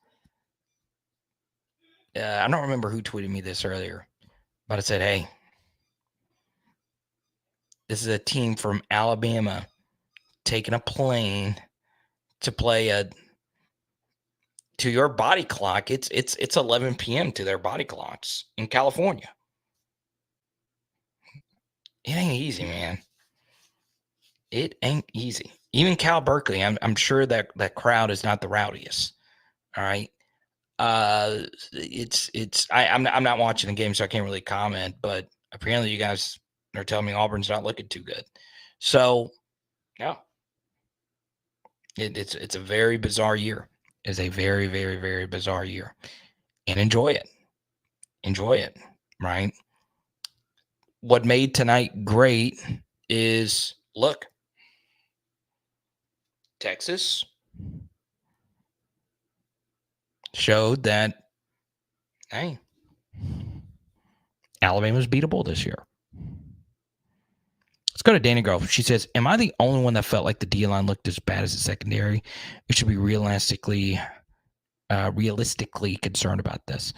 I don't remember who tweeted me this earlier, but I said, hey, this is a team from Alabama taking a plane to play to your body clock. It's 11 p.m. to their body clocks in California. It ain't easy, man. It ain't easy. Even Cal Berkeley, I'm sure that crowd is not the rowdiest. All right. I'm not watching the game, so I can't really comment, but apparently you guys are telling me Auburn's not looking too good. So, yeah. It's a very bizarre year. It's a very, very, very bizarre year. And enjoy it. Enjoy it, right? What made tonight great is, look, Texas showed that, hey, Alabama's beatable this year. Let's go go to Danny Grove. She says, am I the only one that felt like the D-line looked as bad as the secondary? We should be realistically concerned about this.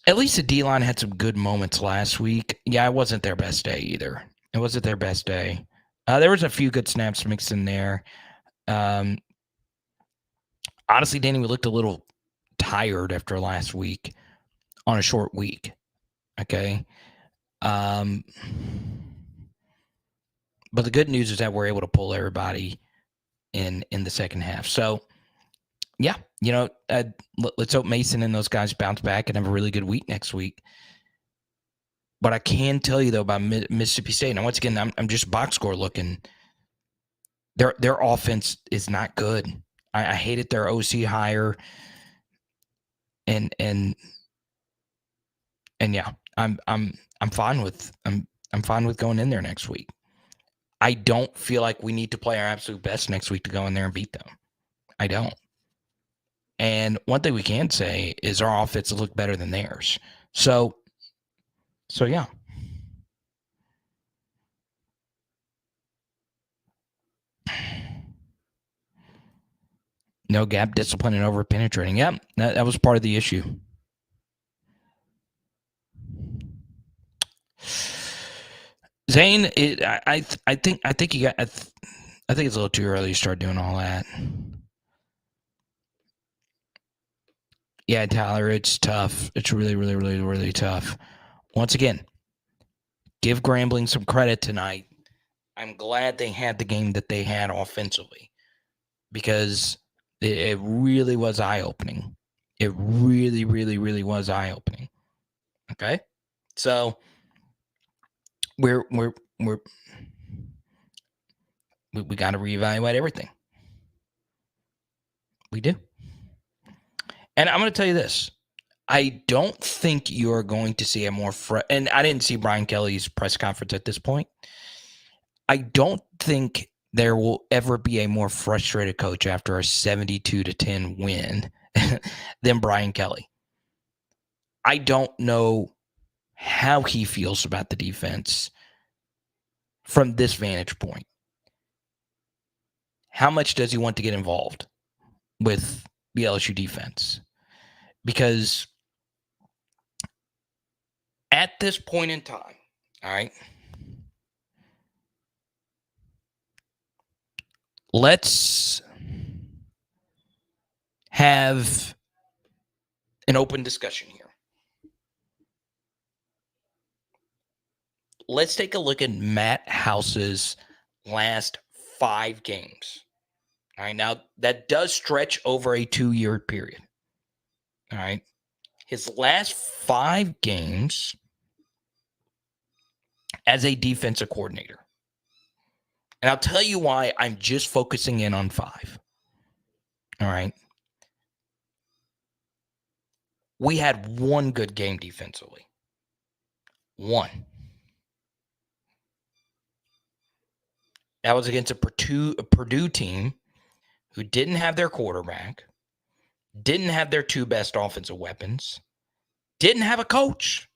At least the D-line had some good moments last week. Yeah, it wasn't their best day either. It wasn't their best day. There was a few good snaps mixed in there. Honestly, Danny, we looked a little tired after last week on a short week. Okay. But the good news is that we're able to pull everybody in the second half. So, yeah, let's hope Mason and those guys bounce back and have a really good week next week. But I can tell you, though, about Mississippi State, and once again, I'm just box score looking. Their offense is not good. I hated their OC hire, and yeah, I'm fine with I'm fine with going in there next week. I don't feel like we need to play our absolute best next week to go in there and beat them. I don't. And one thing we can say is our offense look better than theirs. So yeah. No gap discipline and over penetrating. Yep, that was part of the issue. Zane, I think you got. I think it's a little too early to start doing all that. Yeah, Tyler, it's tough. It's really, really, really, really tough. Once again, give Grambling some credit tonight. I'm glad they had the game that they had offensively because it really was eye-opening. It really, really, really was eye-opening. Okay? So we got to reevaluate everything. We do. And I'm going to tell you this. I don't think you're going to see a more and I didn't see Brian Kelly's press conference at this point. I don't think there will ever be a more frustrated coach after a 72-10 win than Brian Kelly. I don't know how he feels about the defense from this vantage point. How much does he want to get involved with the LSU defense? Because at this point in time, all right, let's have an open discussion here. Let's take a look at Matt House's last 5 games. All right, now that does stretch over a 2-year period. All right, his last 5 games as a defensive coordinator. And I'll tell you why I'm just focusing in on 5. All right. We had 1 good game defensively. 1. That was against a Purdue team who didn't have their quarterback, didn't have their 2 best offensive weapons, didn't have a coach.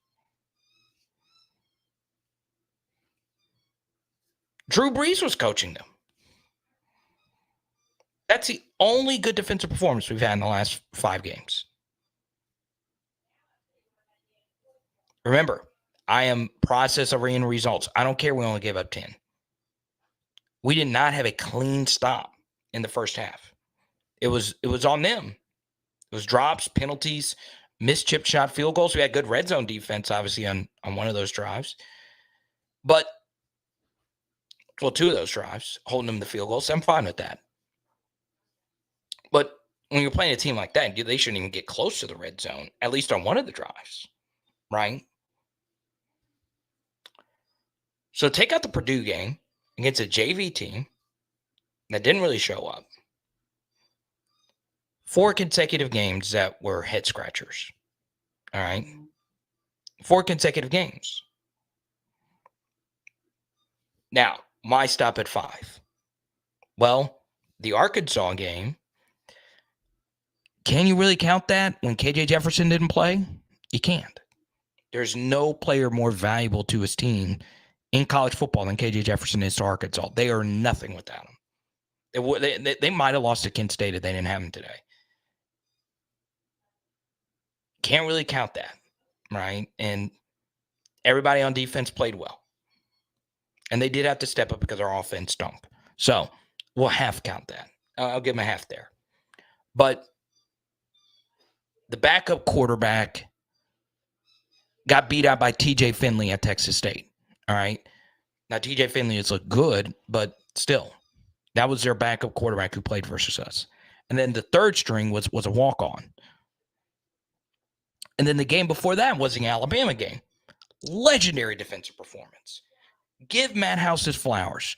Drew Brees was coaching them. That's the only good defensive performance we've had in the last 5 games. Remember, I am process over end results. I don't care we only gave up 10. We did not have a clean stop in the first half. It was on them. It was drops, penalties, missed chip shot field goals. We had good red zone defense, obviously, on one of those drives. But, 2 of those drives, holding them to field goals. So I'm fine with that. But when you're playing a team like that, they shouldn't even get close to the red zone, at least on one of the drives, right? So take out the Purdue game against a JV team that didn't really show up. 4 consecutive games that were head scratchers. All right. 4 consecutive games. Now, my stop at 5. Well, the Arkansas game, can you really count that when KJ Jefferson didn't play? You can't. There's no player more valuable to his team in college football than KJ Jefferson is to Arkansas. They are nothing without him. They might have lost to Kent State if they didn't have him today. Can't really count that, right? And everybody on defense played well. And they did have to step up because our offense stunk. So we'll half count that. I'll give him a half there. But the backup quarterback got beat out by TJ Finley at Texas State. All right. Now, TJ Finley has looked good, but still, that was their backup quarterback who played versus us. And then the third string was a walk-on. And then the game before that was the Alabama game. Legendary defensive performance. Give Matt House his flowers.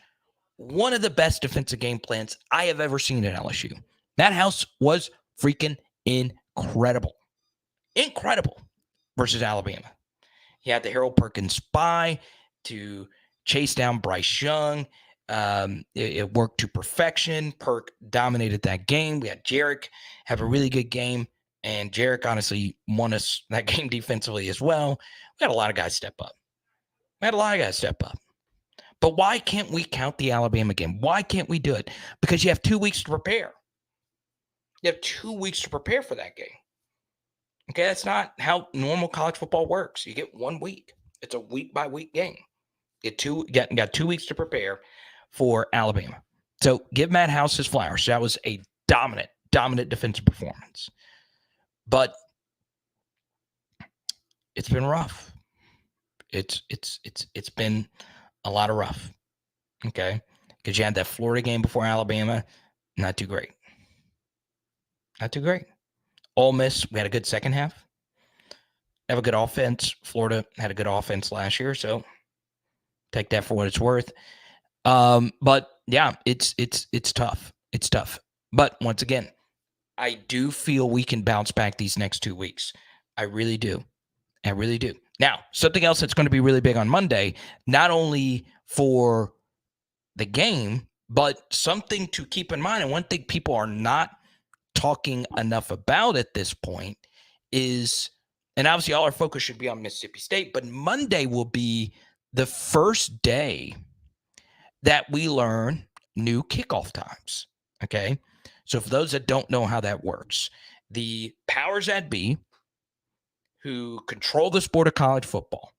One of the best defensive game plans I have ever seen at LSU. Matt House was freaking incredible. Incredible versus Alabama. He had the Harold Perkins spy to chase down Bryce Young. It worked to perfection. Perk dominated that game. We had Jarek have a really good game, and Jarek honestly won us that game defensively as well. We had a lot of guys step up. But why can't we count the Alabama game? Why can't we do it? Because you have 2 weeks to prepare. You have 2 weeks to prepare for that game. Okay, that's not how normal college football works. You get 1 week. It's a week-by-week game. You got 2 weeks to prepare for Alabama. So give Matt House his flowers. That was a dominant defensive performance. But it's been rough. It's been a lot of rough. Okay, because you had that Florida game before Alabama. Not too great. Ole Miss, we had a good second half. Have a good offense. Florida had a good offense last year, so take that for what it's worth. But yeah, it's tough. It's tough. But once again, I do feel we can bounce back these next 2 weeks. I really do. Now, something else that's going to be really big on Monday, not only for the game, but something to keep in mind, and one thing people are not talking enough about at this point is, and obviously all our focus should be on Mississippi State, but Monday will be the first day that we learn new kickoff times. Okay. So for those that don't know how that works, the powers that be who control the sport of college football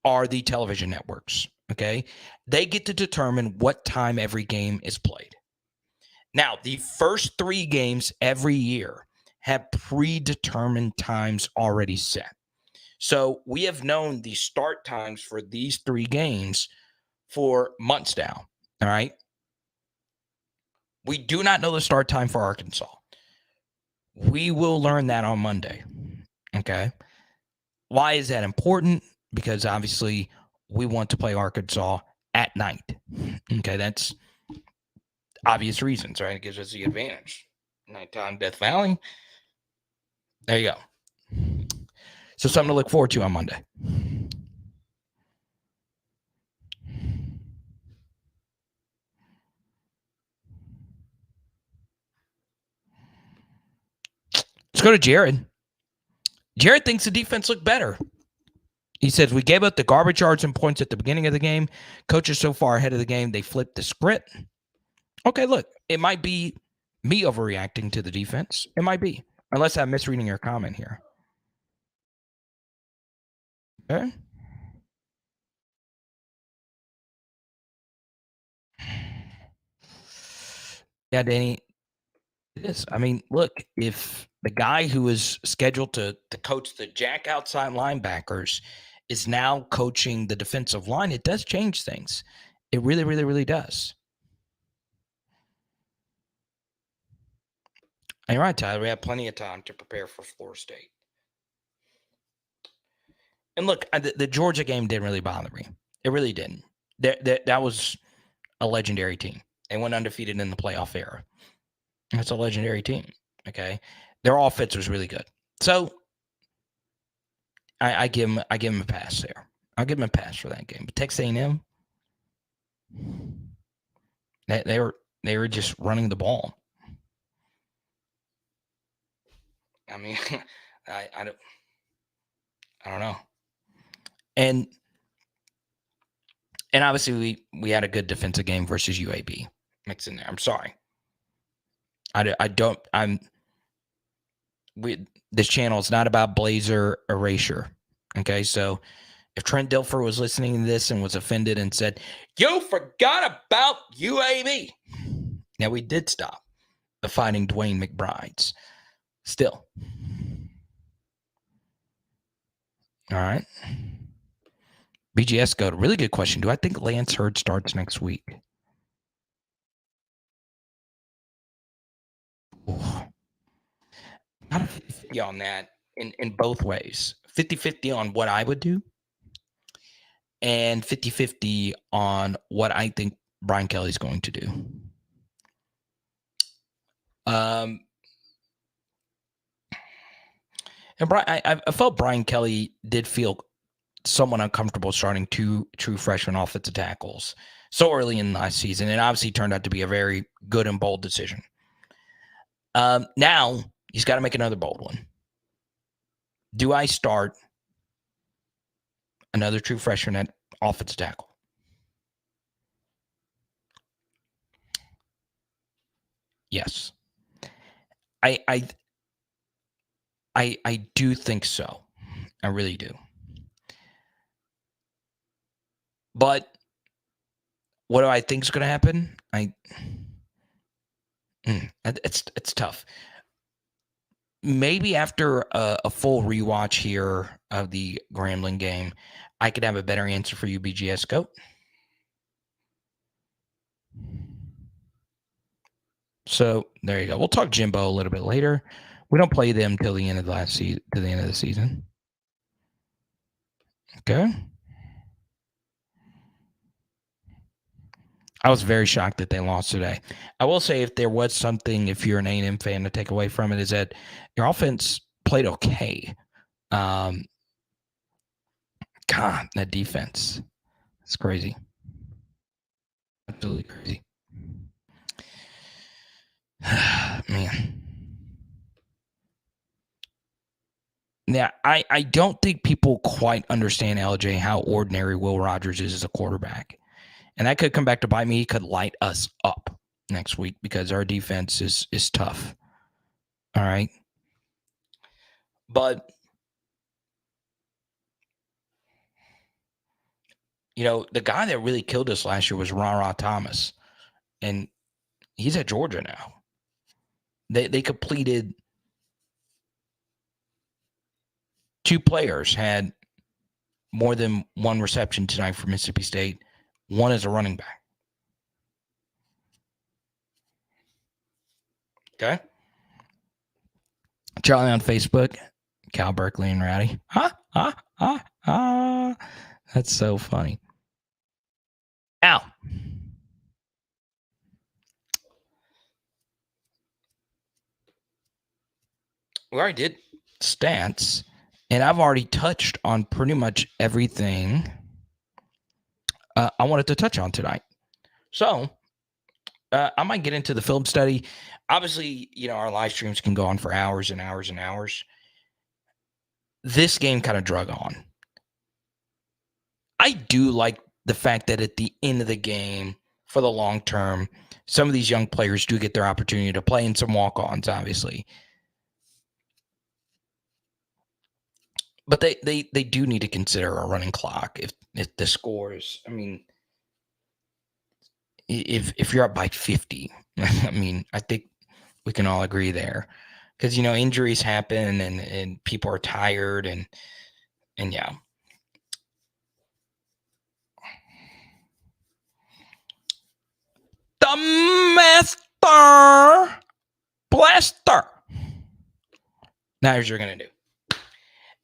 are the television networks. Okay. They get to determine what time every game is played. Now, the first 3 games every year have predetermined times already set. So we have known the start times for these 3 games for months now. All right. We do not know the start time for Arkansas. We will learn that on Monday. Okay. Why is that important? Because obviously we want to play Arkansas at night. Okay. That's obvious reasons, right? It gives us the advantage. Nighttime Death Valley. There you go. So something to look forward to on Monday. Let's go to Jared. Jared thinks the defense looked better. He says, we gave up the garbage yards and points at the beginning of the game. Coaches so far ahead of the game, they flipped the script. Okay, look, it might be me overreacting to the defense. It might be, unless I'm misreading your comment here. Okay. Yeah, Danny, it is. I mean, look, if the guy who is scheduled to coach the jack outside linebackers is now coaching the defensive line, it does change things. It really, really, really does. And you're right, Tyler. We have plenty of time to prepare for Florida State. And look, the Georgia game didn't really bother me. It really didn't. That was a legendary team. They went undefeated in the playoff era. That's a legendary team. Okay, their offense was really good. So I give him a pass there. I'll give him a pass for that game. But Texas A&M, they were just running the ball. I mean, I don't know. And obviously we had a good defensive game versus UAB mixed in there. I'm sorry. This channel is not about Blazer erasure. Okay, so if Trent Dilfer was listening to this and was offended and said, "You forgot about UAB," now we did stop the Fighting Dwayne McBrides. Still. All right. BGS Goat, really good question. Do I think Lance Hurd starts next week? Not a 50 on that in both ways. 50-50 on what I would do and 50-50 on what I think Brian Kelly's going to do. And I felt Brian Kelly did feel somewhat uncomfortable starting 2 true freshman offensive tackles so early in last season, and obviously turned out to be a very good and bold decision. Now he's got to make another bold one. Do I start another true freshman at offensive tackle? Yes. I do think so. I really do. But what do I think is going to happen? It's tough. Maybe after a full rewatch here of the Grambling game, I could have a better answer for you, BGS Goat. So there you go. We'll talk Jimbo a little bit later. We don't play them till the end of the season. Okay. I was very shocked that they lost today. I will say, if there was something, if you're an A&M fan, to take away from it, is that your offense played okay. God, that defense. It's crazy. Absolutely crazy. Man. Yeah, I don't think people quite understand, LJ, how ordinary Will Rogers is as a quarterback. And that could come back to bite me. He could light us up next week because our defense is tough. All right. But, the guy that really killed us last year was Ra Thomas. And he's at Georgia now. They completed 2 players had more than 1 reception tonight for Mississippi State. One is a running back. Okay. Charlie on Facebook, Cal Berkeley and Rowdy. That's so funny. Now, we already did stats, and I've already touched on pretty much everything I wanted to touch on tonight. So, I might get into the film study. Obviously, our live streams can go on for hours and hours and hours. This game kind of drug on. I do like the fact that at the end of the game, for the long term, some of these young players do get their opportunity to play in some walk-ons, obviously. But they do need to consider a running clock if the scores. I mean, if you're up by 50, I mean, I think we can all agree there, because injuries happen and people are tired and yeah. The Master Blaster. Now here's what you're going to do.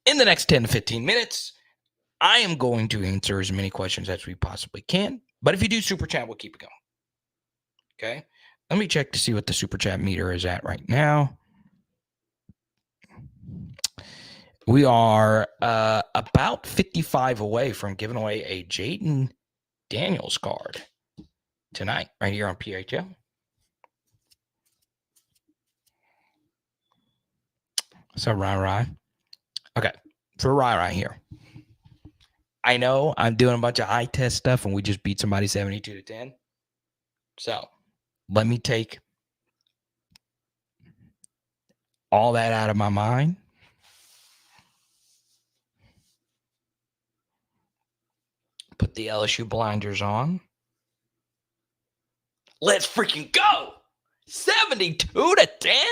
In the next 10 to 15 minutes, I am going to answer as many questions as we possibly can. But if you do super chat, we'll keep it going. Okay? Let me check to see what the super chat meter is at right now. We are about 55 away from giving away a Jayden Daniels card tonight, right here on PHL. So, Rai. Okay, for Rai here. I know I'm doing a bunch of eye test stuff, and we just beat somebody 72-10. So let me take all that out of my mind. Put the LSU blinders on. Let's freaking go! 72-10?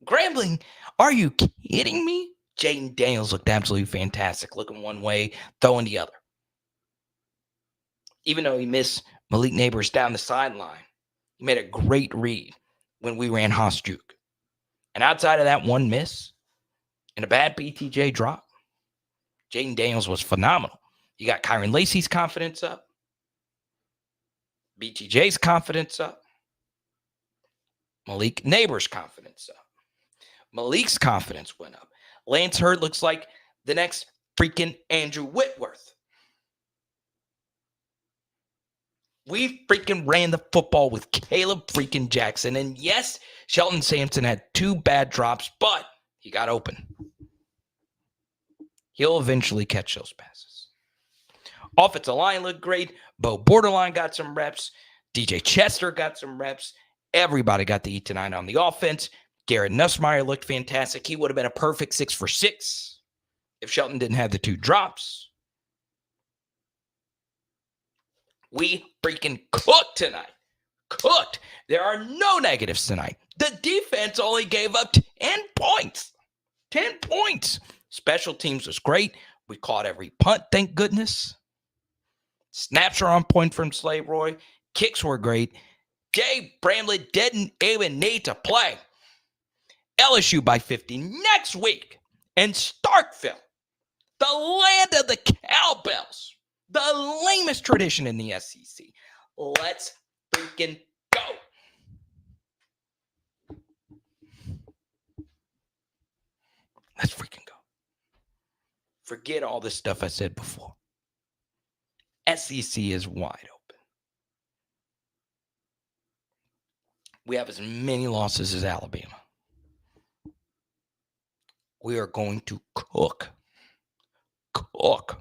Grambling, are you kidding me? Jayden Daniels looked absolutely fantastic, looking one way, throwing the other. Even though he missed Malik Neighbors down the sideline, he made a great read when we ran Haas juke. And outside of that one miss and a bad BTJ drop, Jayden Daniels was phenomenal. You got Kyron Lacey's confidence up, BTJ's confidence up, Malik Neighbors' confidence up. Malik's confidence went up. Lance Hurd looks like the next freaking Andrew Whitworth. We freaking ran the football with Caleb freaking Jackson. And yes, Shelton Sampson had 2 bad drops, but he got open. He'll eventually catch those passes. Offensive line looked great. Bo Borderline got some reps. DJ Chester got some reps. Everybody got to eat tonight on the offense. Garrett Nussmeier looked fantastic. He would have been a perfect 6 for 6 if Shelton didn't have the 2 drops. We freaking cooked tonight. Cooked. There are no negatives tonight. The defense only gave up 10 points. 10 points. Special teams was great. We caught every punt, thank goodness. Snaps are on point from Slave Roy. Kicks were great. Jay Bramlett didn't even need to play. LSU by 50 next week in Starkville, the land of the cowbells, the lamest tradition in the SEC. Let's freaking go. Let's freaking go. Forget all this stuff I said before. SEC is wide open. We have as many losses as Alabama. We are going to cook. Cook.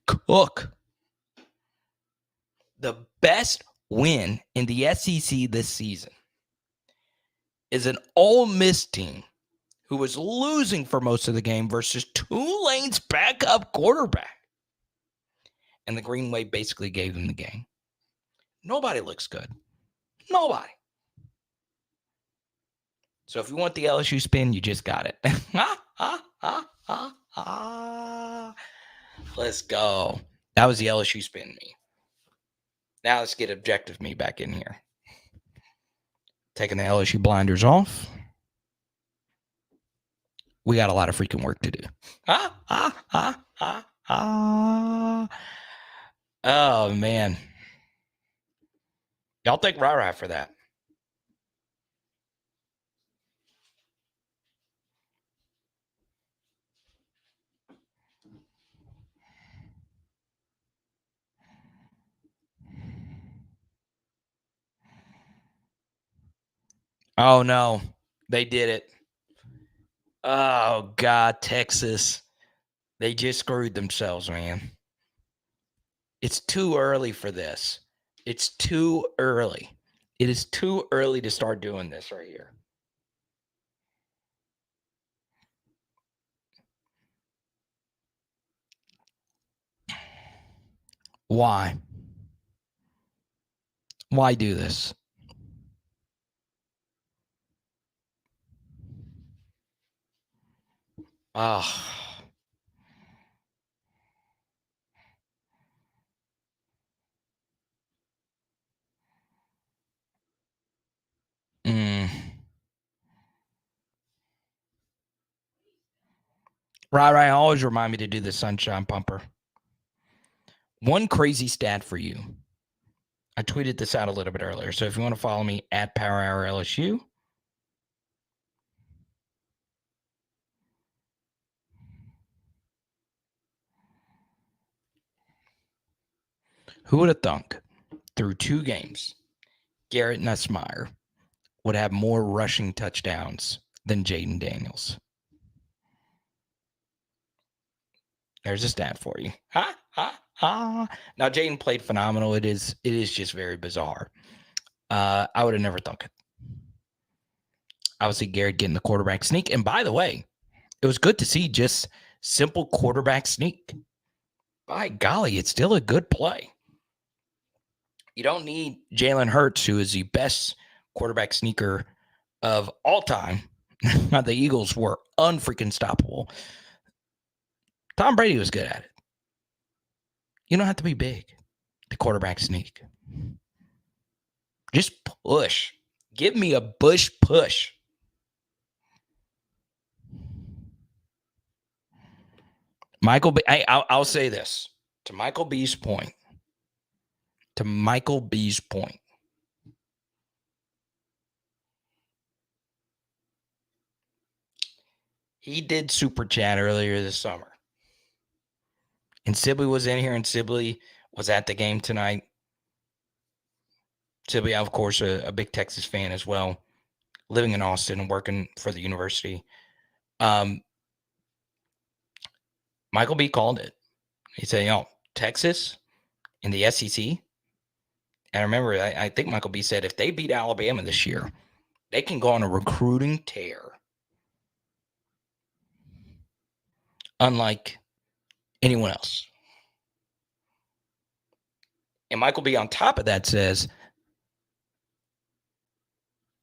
Cook. The best win in the SEC this season is an Ole Miss team who was losing for most of the game versus Tulane's backup quarterback. And the Green Wave basically gave them the game. Nobody looks good. Nobody. So if you want the LSU spin, you just got it. Let's go. That was the LSU spin me. Now let's get objective me back in here. Taking the LSU blinders off. We got a lot of freaking work to do. Oh, man. Y'all think rah-rah for that. Oh, no. They did it. Oh, God, Texas. They just screwed themselves, man. It's too early for this. It's too early. It is too early to start doing this right here. Why? Why do this? Oh. Right, always remind me to do the sunshine pumper. One crazy stat for you. I tweeted this out a little bit earlier. So if you want to follow me at Power Hour LSU, who would have thunk through 2 games, Garrett Nussmeier would have more rushing touchdowns than Jayden Daniels? There's a stat for you. Ha, ha, ha. Now, Jayden played phenomenal. It is just very bizarre. I would have never thunk it. Obviously, Garrett getting the quarterback sneak. And by the way, it was good to see just simple quarterback sneak. By golly, it's still a good play. You don't need Jalen Hurts, who is the best quarterback sneaker of all time. The Eagles were unfreaking stoppable. Tom Brady was good at it. You don't have to be big. The quarterback sneak. Just push. Give me a Bush push. Michael B. I'll say this. To Michael B's point. He did super chat earlier this summer. And Sibley was in here, and Sibley was at the game tonight. Sibley, of course, a big Texas fan as well, living in Austin and working for the university. Michael B called it. He said, Texas in the SEC. And I remember, I think Michael B said, if they beat Alabama this year, they can go on a recruiting tear. Unlike anyone else. And Michael B on top of that says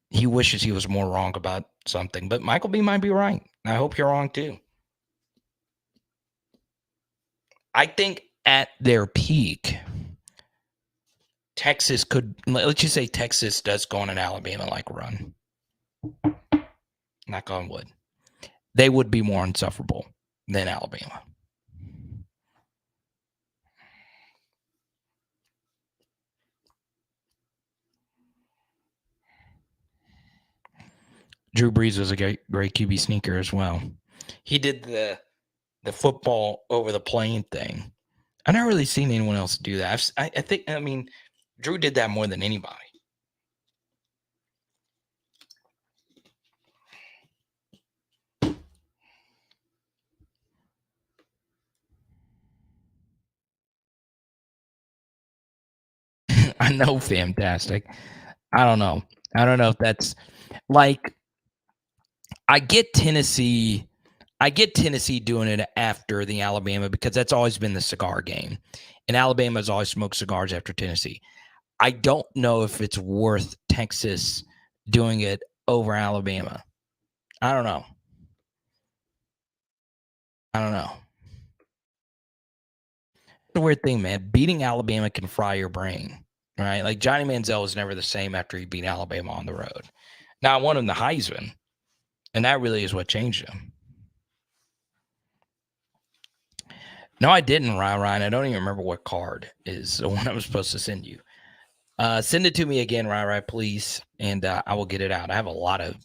he wishes he was more wrong about something. But Michael B might be right. I hope you're wrong too. I think at their peak, Texas could, let's just say Texas does go on an Alabama-like run. Knock on wood. They would be more insufferable than Alabama. Drew Brees was a great QB sneaker as well. He did the football over the plane thing. I've not really seen anyone else do that. I think, Drew did that more than anybody. I know, fantastic. I don't know if that's like, I get Tennessee doing it after the Alabama because that's always been the cigar game. And Alabama's always smoked cigars after Tennessee. I don't know if it's worth Texas doing it over Alabama. I don't know. It's a weird thing, man. Beating Alabama can fry your brain, right? Like Johnny Manziel was never the same after he beat Alabama on the road. Now, I won him the Heisman, and that really is what changed him. No, I didn't, Ryan. I don't even remember what card is the one I was supposed to send you. Send it to me again, Ryan, please, and I will get it out. I have a lot of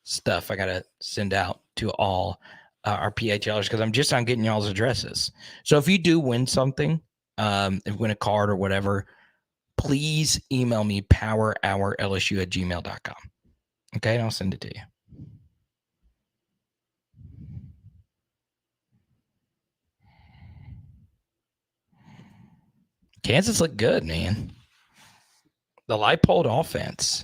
stuff I got to send out to all our PHLers because I'm just not getting y'all's addresses. So if you do win something, win a card or whatever, please email me powerhourlsu@gmail.com. Okay, and I'll send it to you. Kansas looked good, man. The Leipold offense.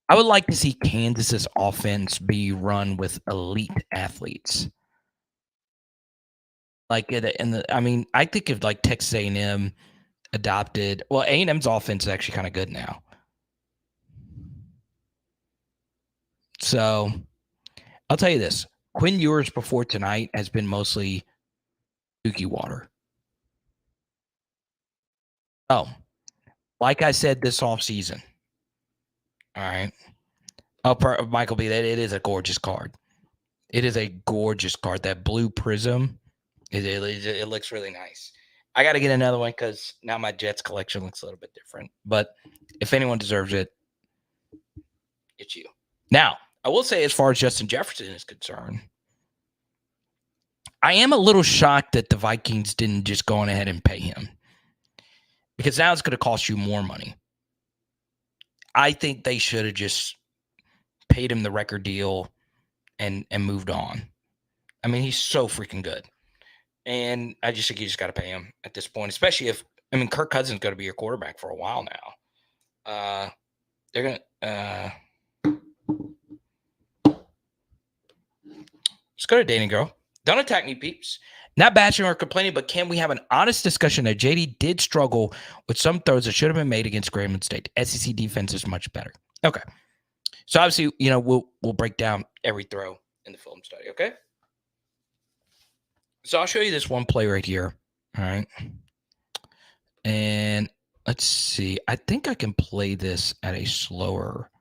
I would like to see Kansas's offense be run with elite athletes. Like I think if like Texas A&M adopted, well, A&M's offense is actually kind of good now. So I'll tell you this: Quinn Ewers before tonight has been mostly dookie water. Oh, like I said this offseason. All right. Michael B, that it is a gorgeous card. It is a gorgeous card. That blue prism, it looks really nice. I got to get another one because now my Jets collection looks a little bit different. But if anyone deserves it, it's you. Now, I will say as far as Justin Jefferson is concerned, I am a little shocked that the Vikings didn't just go on ahead and pay him. Because now it's going to cost you more money. I think they should have just paid him the record deal and moved on. I mean, he's so freaking good. And I just think you just got to pay him at this point, especially if, I mean, Kirk Cousins is going to be your quarterback for a while now. They're going to, let's go to Dating Girl. Don't attack me, peeps. Not bashing or complaining, but can we have an honest discussion that JD did struggle with some throws that should have been made against Grambling State? SEC defense is much better. Okay. So obviously, we'll break down every throw in the film study, okay? So I'll show you this one play right here. All right. And let's see. I think I can play this at a slower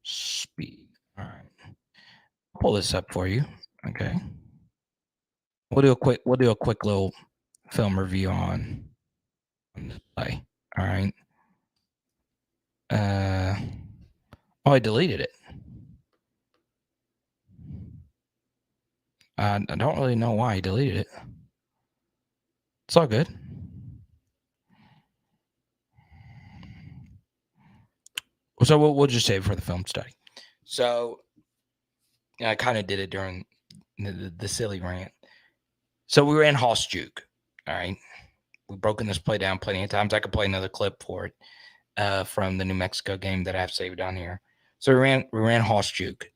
speed. All right. I'll pull this up for you. Okay. We'll do a quick little film review on this play. All right. I deleted it. I don't really know why I deleted it. It's all good. So we'll just save it for the film study. So I kind of did it during the silly rant. So we ran Hoss Juke. All right. We've broken this play down plenty of times. I could play another clip for it from the New Mexico game that I have saved on here. So we ran Hoss Juke.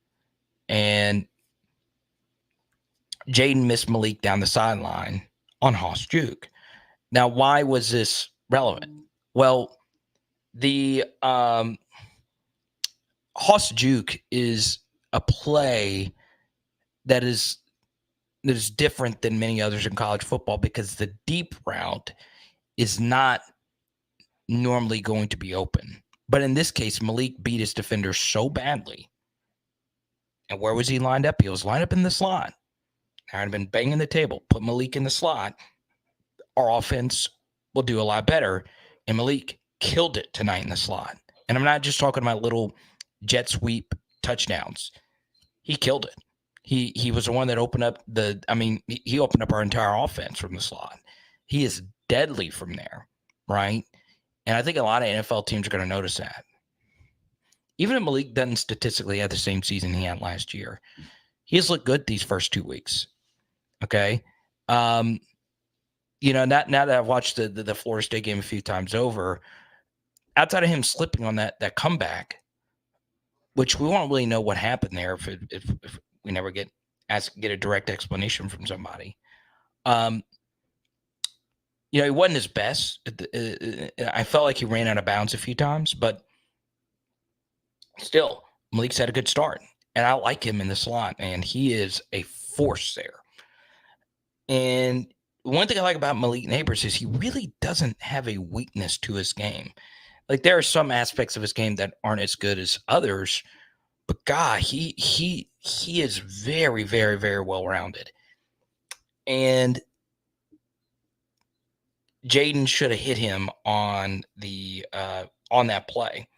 And Jayden missed Malik down the sideline on Hoss Juke. Now, why was this relevant? Well, the Hoss Juke is a play that is different than many others in college football because the deep route is not normally going to be open. But in this case, Malik beat his defender so badly. And where was he lined up? He was lined up in the slot. I'd been banging the table. Put Malik in the slot. Our offense will do a lot better. And Malik killed it tonight in the slot. And I'm not just talking about little jet sweep touchdowns. He killed it. He was the one that opened up he opened up our entire offense from the slot. He is deadly from there, right? And I think a lot of NFL teams are going to notice that. Even if Malik doesn't statistically have the same season he had last year, he has looked good these first 2 weeks. Okay. Now that I've watched the Florida State game a few times over, outside of him slipping on that comeback, which we won't really know what happened there if we never get a direct explanation from somebody. He wasn't his best. I felt like he ran out of bounds a few times, but still, Malik's had a good start. And I like him in the slot, and he is a force there. And one thing I like about Malik Neighbors is he really doesn't have a weakness to his game. Like, there are some aspects of his game that aren't as good as others, but God, he is very, very, very well-rounded. And Jayden should have hit him on that play.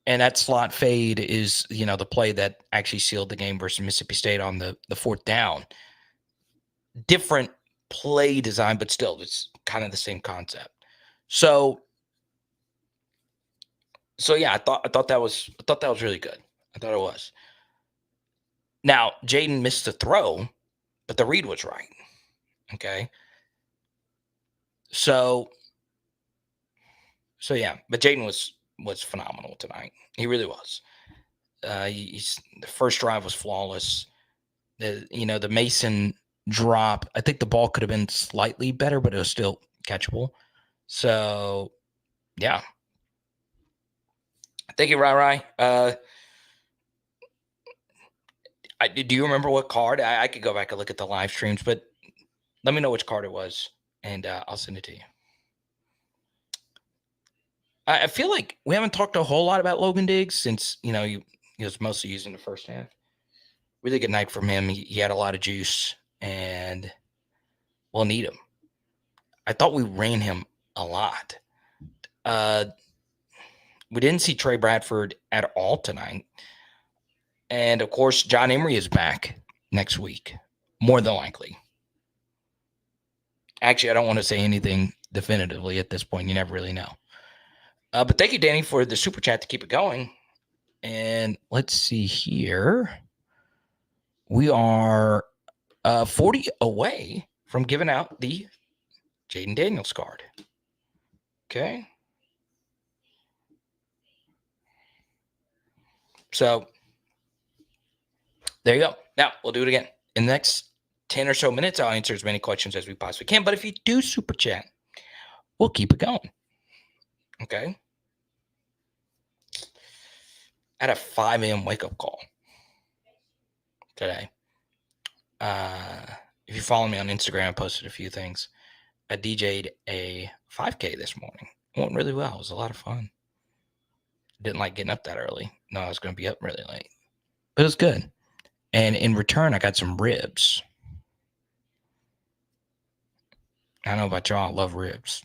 And that slot fade is, the play that actually sealed the game versus Mississippi State on the fourth down. Different play design, but still, it's kind of the same concept. So yeah, I thought that was really good. I thought it was. Now, Jayden missed the throw, but the read was right. Okay. So yeah, but Jayden was phenomenal tonight. He really was. The first drive was flawless. The Mason drop, I think the ball could have been slightly better, but it was still catchable. So, yeah. Thank you, Rai. Do you remember what card? I could go back and look at the live streams, but let me know which card it was, and I'll send it to you. I feel like we haven't talked a whole lot about Logan Diggs since, he was mostly used in the first half. Really good night from him. He had a lot of juice, and we'll need him. I thought we ran him a lot. We didn't see Trey Bradford at all tonight. And, of course, John Emery is back next week, more than likely. Actually, I don't want to say anything definitively at this point. You never really know. But thank you, Danny, for the super chat to keep it going. And let's see here. we are 40 away from giving out the Jayden Daniels card. Okay. So there you go. Now we'll do it again. In the next 10 or so minutes, I'll answer as many questions as we possibly can. But if you do super chat, we'll keep it going. Okay. I had a 5 a.m. wake up call today. If you follow me on Instagram, I posted a few things. I DJ'd a 5K this morning. It went really well. It was a lot of fun. Didn't like getting up that early. No, I was going to be up really late. But it was good. And in return, I got some ribs. I don't know about y'all. I love ribs.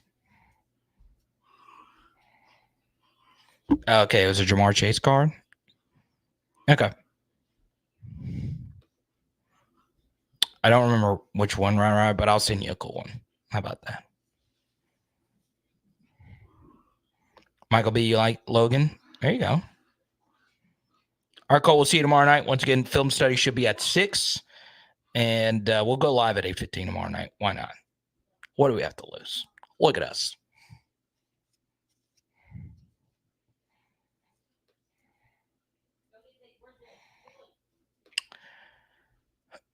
Okay, it was a Jamar Chase card. Okay. I don't remember which one, right, but I'll send you a cool one. How about that? Michael B., you like Logan? There you go. All right, Cole, we'll see you tomorrow night. Once again, film study should be at 6, and we'll go live at 8:15 tomorrow night. Why not? What do we have to lose? Look at us.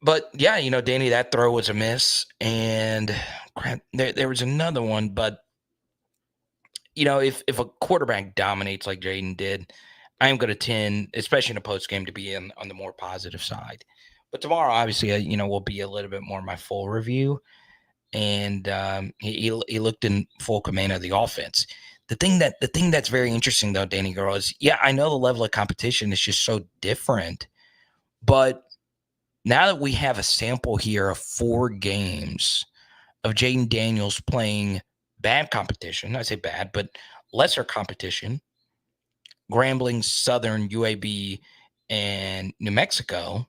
But yeah, you know, Danny, that throw was a miss, and there was another one. But you know, if a quarterback dominates like Jayden did, I am going to tend, especially in a post game, to be on the more positive side. But tomorrow, obviously, you know, will be a little bit more my full review, and he looked in full command of the offense. The thing that's very interesting though, Danny Girl, is I know the level of competition is just so different, but now that we have a sample here of 4 games of Jayden Daniels playing bad competition, I say bad, but lesser competition, Grambling, Southern, UAB, and New Mexico,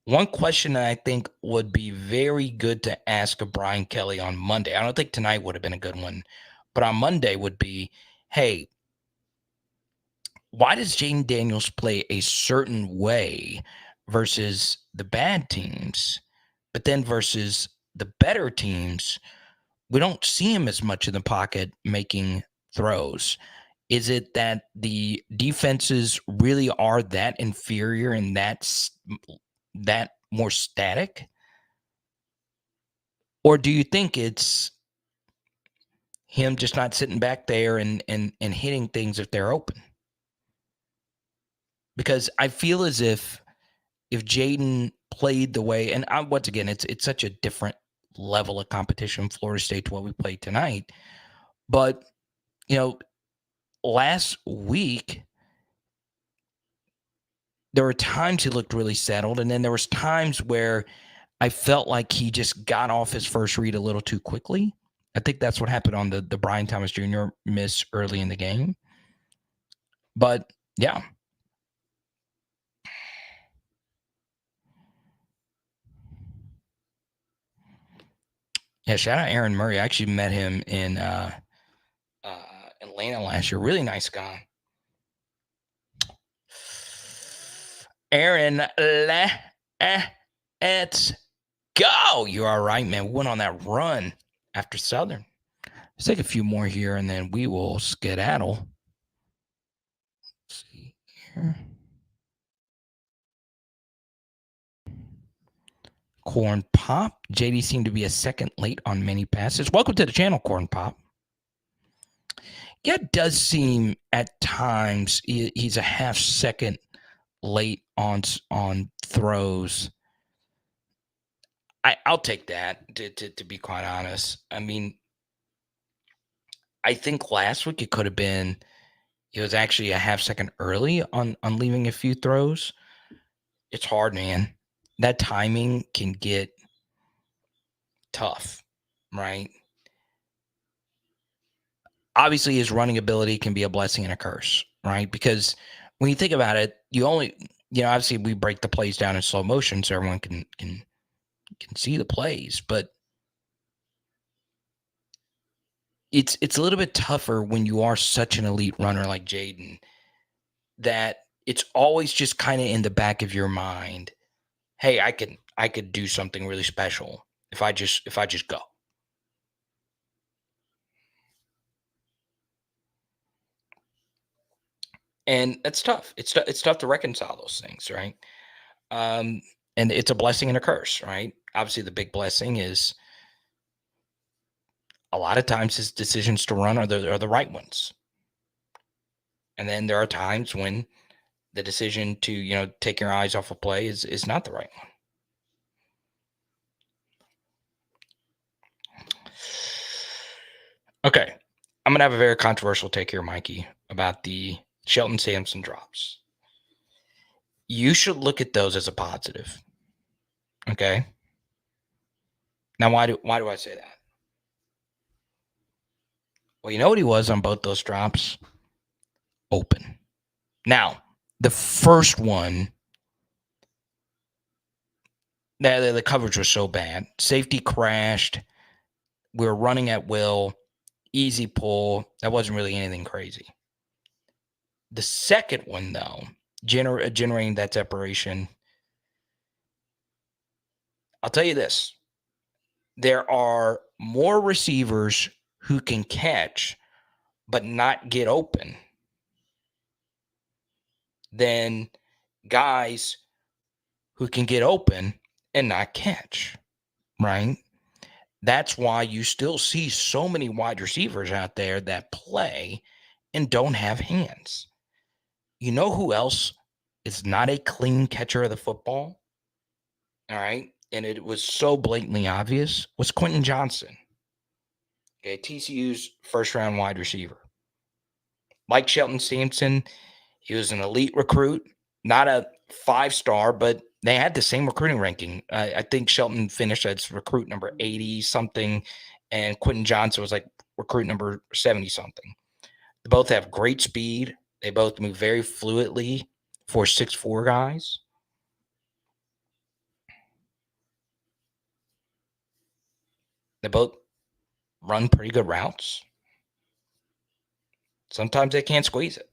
one question that I think would be very good to ask of Brian Kelly on Monday, I don't think tonight would have been a good one, but on Monday would be, hey, why does Jayden Daniels play a certain way versus the bad teams, but then versus the better teams, we don't see him as much in the pocket making throws? Is it that the defenses really are that inferior and that's that more static? Or do you think it's him just not sitting back there and hitting things if they're open? Because I feel as if Jayden played the way, and once again, it's such a different level of competition, Florida State, to what we played tonight. But, you know, last week, there were times he looked really settled, and then there was times where I felt like he just got off his first read a little too quickly. I think that's what happened on the Brian Thomas Jr. miss early in the game. But, yeah. Yeah, shout out Aaron Murray. I actually met him in Atlanta last year. Really nice guy. Aaron, let's go. You're all right, man. We went on that run after Southern. Let's take a few more here, and then we will skedaddle. Let's see here. Corn Pop. JD seemed to be a second late on many passes. Welcome to the channel, Corn Pop. Yeah, it does seem at times he's a half second late on throws. I'll take that, to be quite honest. I mean, I think last week it could have been it was actually a half second early on leaving a few throws. It's hard, man. That timing can get tough, right? Obviously, his running ability can be a blessing and a curse, right? Because when you think about it, you only, obviously we break the plays down in slow motion so everyone can see the plays, but it's a little bit tougher when you are such an elite runner like Jayden, that it's always just kind of in the back of your mind. hey, I could do something really special if I just go. And that's tough. It's tough to reconcile those things, right? Um, and it's a blessing and a curse, right? Obviously, the big blessing is a lot of times his decisions to run are the right ones. And then there are times when the decision to, take your eyes off a play is not the right one. Okay. I'm gonna have a very controversial take here, Mikey, about the Shelton Sampson drops. You should look at those as a positive. Okay. Now, why do I say that? Well, you know what he was on both those drops? Open. Now, the first one, the coverage was so bad. Safety crashed. We were running at will. Easy pull. That wasn't really anything crazy. The second one, though, generating that separation, I'll tell you this. There are more receivers who can catch but not get open than guys who can get open and not catch, right? That's why you still see so many wide receivers out there that play and don't have hands. You know who else is not a clean catcher of the football? All right. And it was so blatantly obvious was Quentin Johnson. Okay. TCU's first round wide receiver. Like Shelton Sampson, he was an elite recruit, not a 5-star, but they had the same recruiting ranking. I think Shelton finished as recruit number 80 something, and Quentin Johnson was like recruit number 70 something. They both have great speed. They both move very fluidly for 6'4" guys. They both run pretty good routes. Sometimes they can't squeeze it.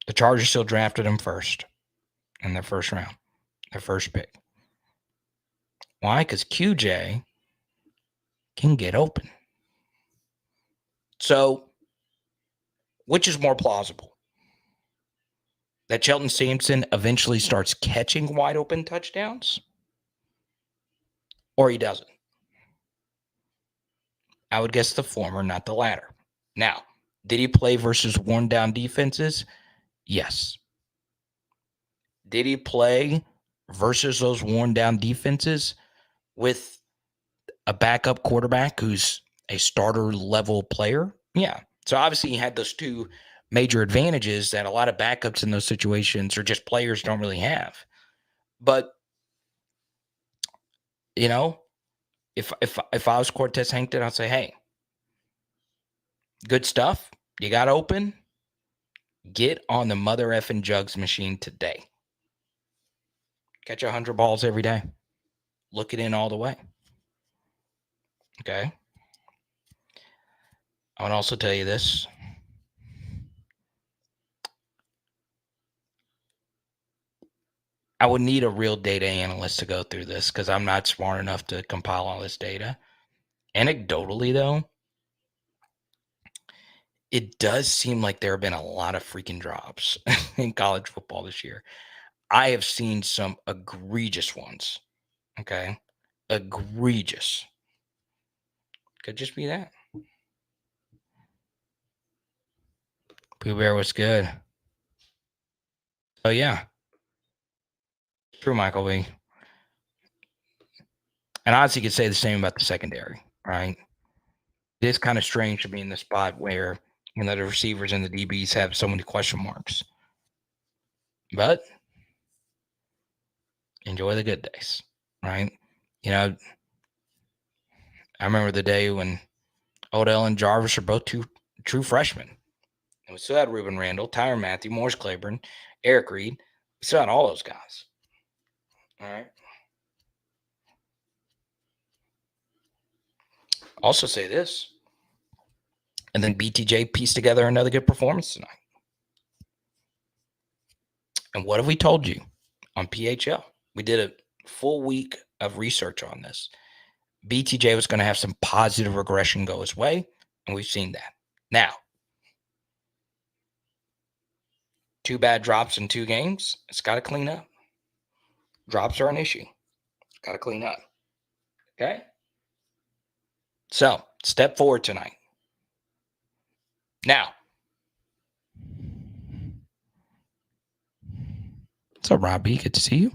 The Chargers still drafted him first in their first round, their first pick. Why? Because QJ can get open. So, which is more plausible? That Shelton Sampson eventually starts catching wide open touchdowns? Or he doesn't? I would guess the former, not the latter. Now, did he play versus worn down defenses? Yes. Did he play versus those worn down defenses with a backup quarterback who's a starter level player? Yeah. So obviously he had those two major advantages that a lot of backups in those situations or just players don't really have. But if I was Cortez Hankton, I'd say, hey, good stuff. You got open. Get on the mother effing jugs machine today. Catch 100 balls every day. Look it in all the way. Okay. I would also tell you this. I would need a real data analyst to go through this because I'm not smart enough to compile all this data. Anecdotally, though, it does seem like there have been a lot of freaking drops in college football this year. I have seen some egregious ones. Okay. Egregious. Could just be that. Pooh Bear was good. Oh, yeah. True, Michael B. And honestly, you could say the same about the secondary, right? It is kind of strange to be in the spot where, the receivers and the DBs have so many question marks. But enjoy the good days, right? I remember the day when Odell and Jarvis are both two true freshmen. And we still had Ruben Randall, Tyrann Mathieu, Morris Claiborne, Eric Reed. We still had all those guys. All right. Also say this. And then BTJ pieced together another good performance tonight. And what have we told you on PHL? We did a full week of research on this. BTJ was going to have some positive regression go his way, and we've seen that. Now, 2 bad drops in 2 games. It's got to clean up. Drops are an issue. It's got to clean up. Okay? So, step forward tonight. Now, what's up, Robbie? Good to see you.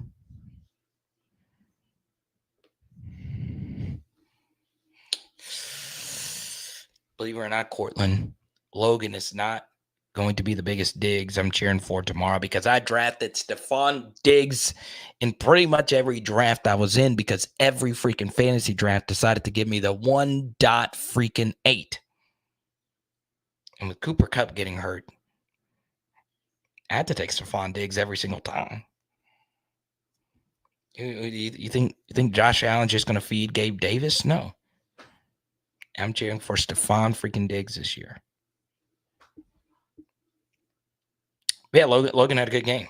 Believe it or not, Cortland, Logan is not going to be the biggest Diggs I'm cheering for tomorrow, because I drafted Stephon Diggs in pretty much every draft I was in, because every freaking fantasy draft decided to give me the 1.8. And with Cooper Kupp getting hurt, I had to take Stephon Diggs every single time. You think Josh Allen's just going to feed Gabe Davis? No. I'm cheering for Stephon freaking Diggs this year. But yeah, Logan had a good game.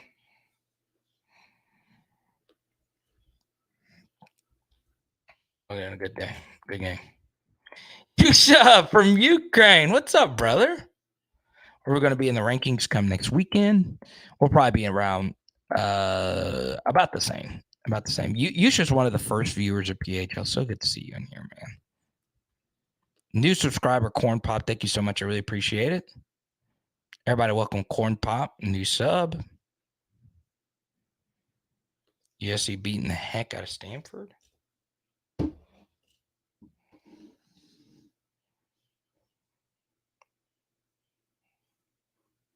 Logan had a good day. Good game. Yusha from Ukraine. What's up, brother? We're going to be in the rankings come next weekend. We'll probably be around about the same. About the same. Yusha's one of the first viewers of PHL. So good to see you in here, man. New subscriber, Corn Pop. Thank you so much. I really appreciate it. Everybody, welcome Corn Pop, new sub. USC beating the heck out of Stanford.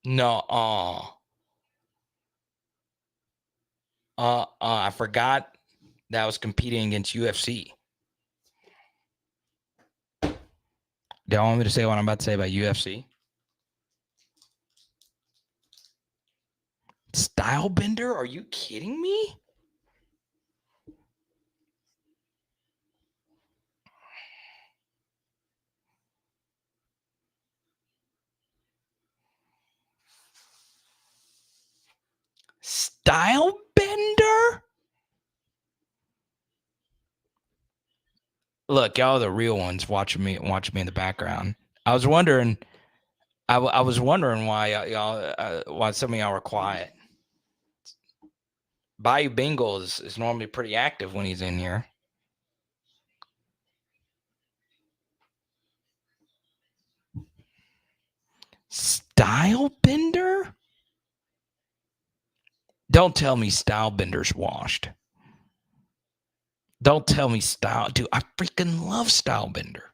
No, I forgot that I was competing against UFC. Do y'all want me to say what I'm about to say about UFC? Style bender? Are you kidding me? Style bender? Look, y'all are the real ones watching me in the background. I was wondering why y'all why some of y'all were quiet. Bayou Bengal is normally pretty active when he's in here. Style bender? Don't tell me Style bender's washed. Don't tell me Style. Dude, I freaking love Style bender.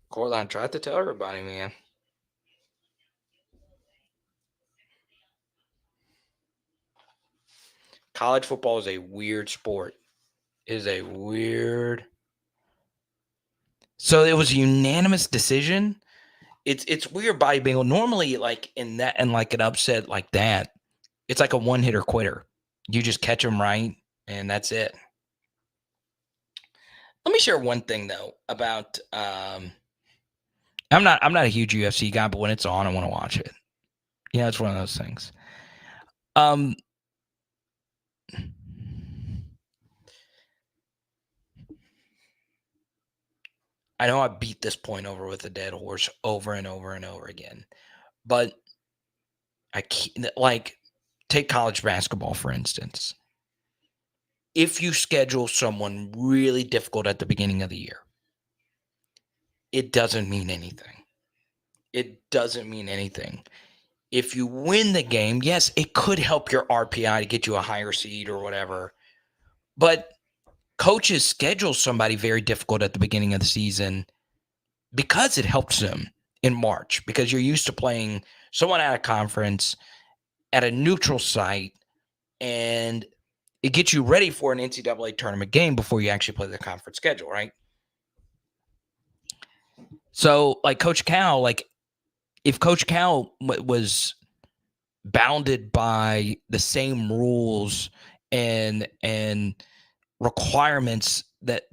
Cortland tried to tell everybody, man. College football is a weird sport. It is a weird. So it was a unanimous decision. It's weird, Bobby Bingo. Normally, like in like an upset like that, it's like a one-hitter quitter. You just catch them right, and that's it. Let me share one thing though about. I'm not a huge UFC guy, but when it's on, I want to watch it. Yeah, it's one of those things. I know I beat this point over with a dead horse over and over and over again, but I can't, like, take college basketball, for instance. If you schedule someone really difficult at the beginning of the year, it doesn't mean anything. It doesn't mean anything. If you win the game, yes, it could help your RPI to get you a higher seed or whatever, but coaches schedule somebody very difficult at the beginning of the season because it helps them in March, because you're used to playing someone out of conference at a neutral site, and it gets you ready for an NCAA tournament game before you actually play the conference schedule, right? So, like Coach Cal, like if Coach Cal was bounded by the same rules and requirements that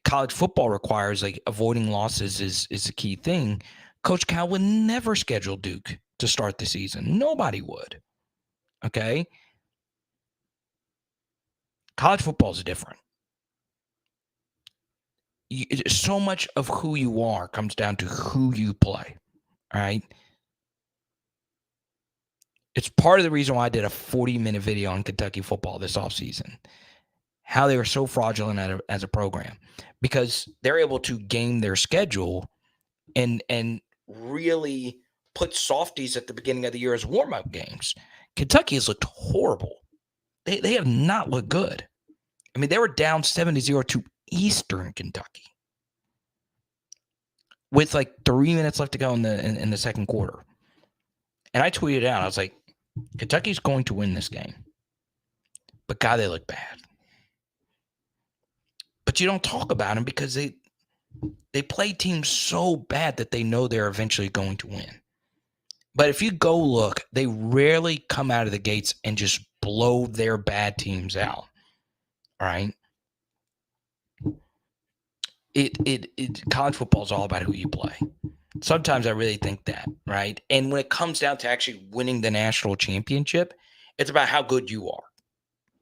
college football requires, like avoiding losses is a key thing. Coach Cal would never schedule Duke to start the season. Nobody would. Okay. College football is different. So much of who you are comes down to who you play. All right. It's part of the reason why I did a 40-minute video on Kentucky football this offseason. How they were so fraudulent as a program, because they're able to game their schedule and really put softies at the beginning of the year as warm-up games. Kentucky has looked horrible. They have not looked good. I mean, they were down 7-0 to Eastern Kentucky with like 3 minutes left to go in the second quarter. And I tweeted out, I was like, Kentucky's going to win this game. But God, they look bad. But you don't talk about them because they play teams so bad that they know they're eventually going to win. But if you go look, they rarely come out of the gates and just blow their bad teams out. All right. College football is all about who you play. Sometimes I really think that, right? And when it comes down to actually winning the national championship, it's about how good you are,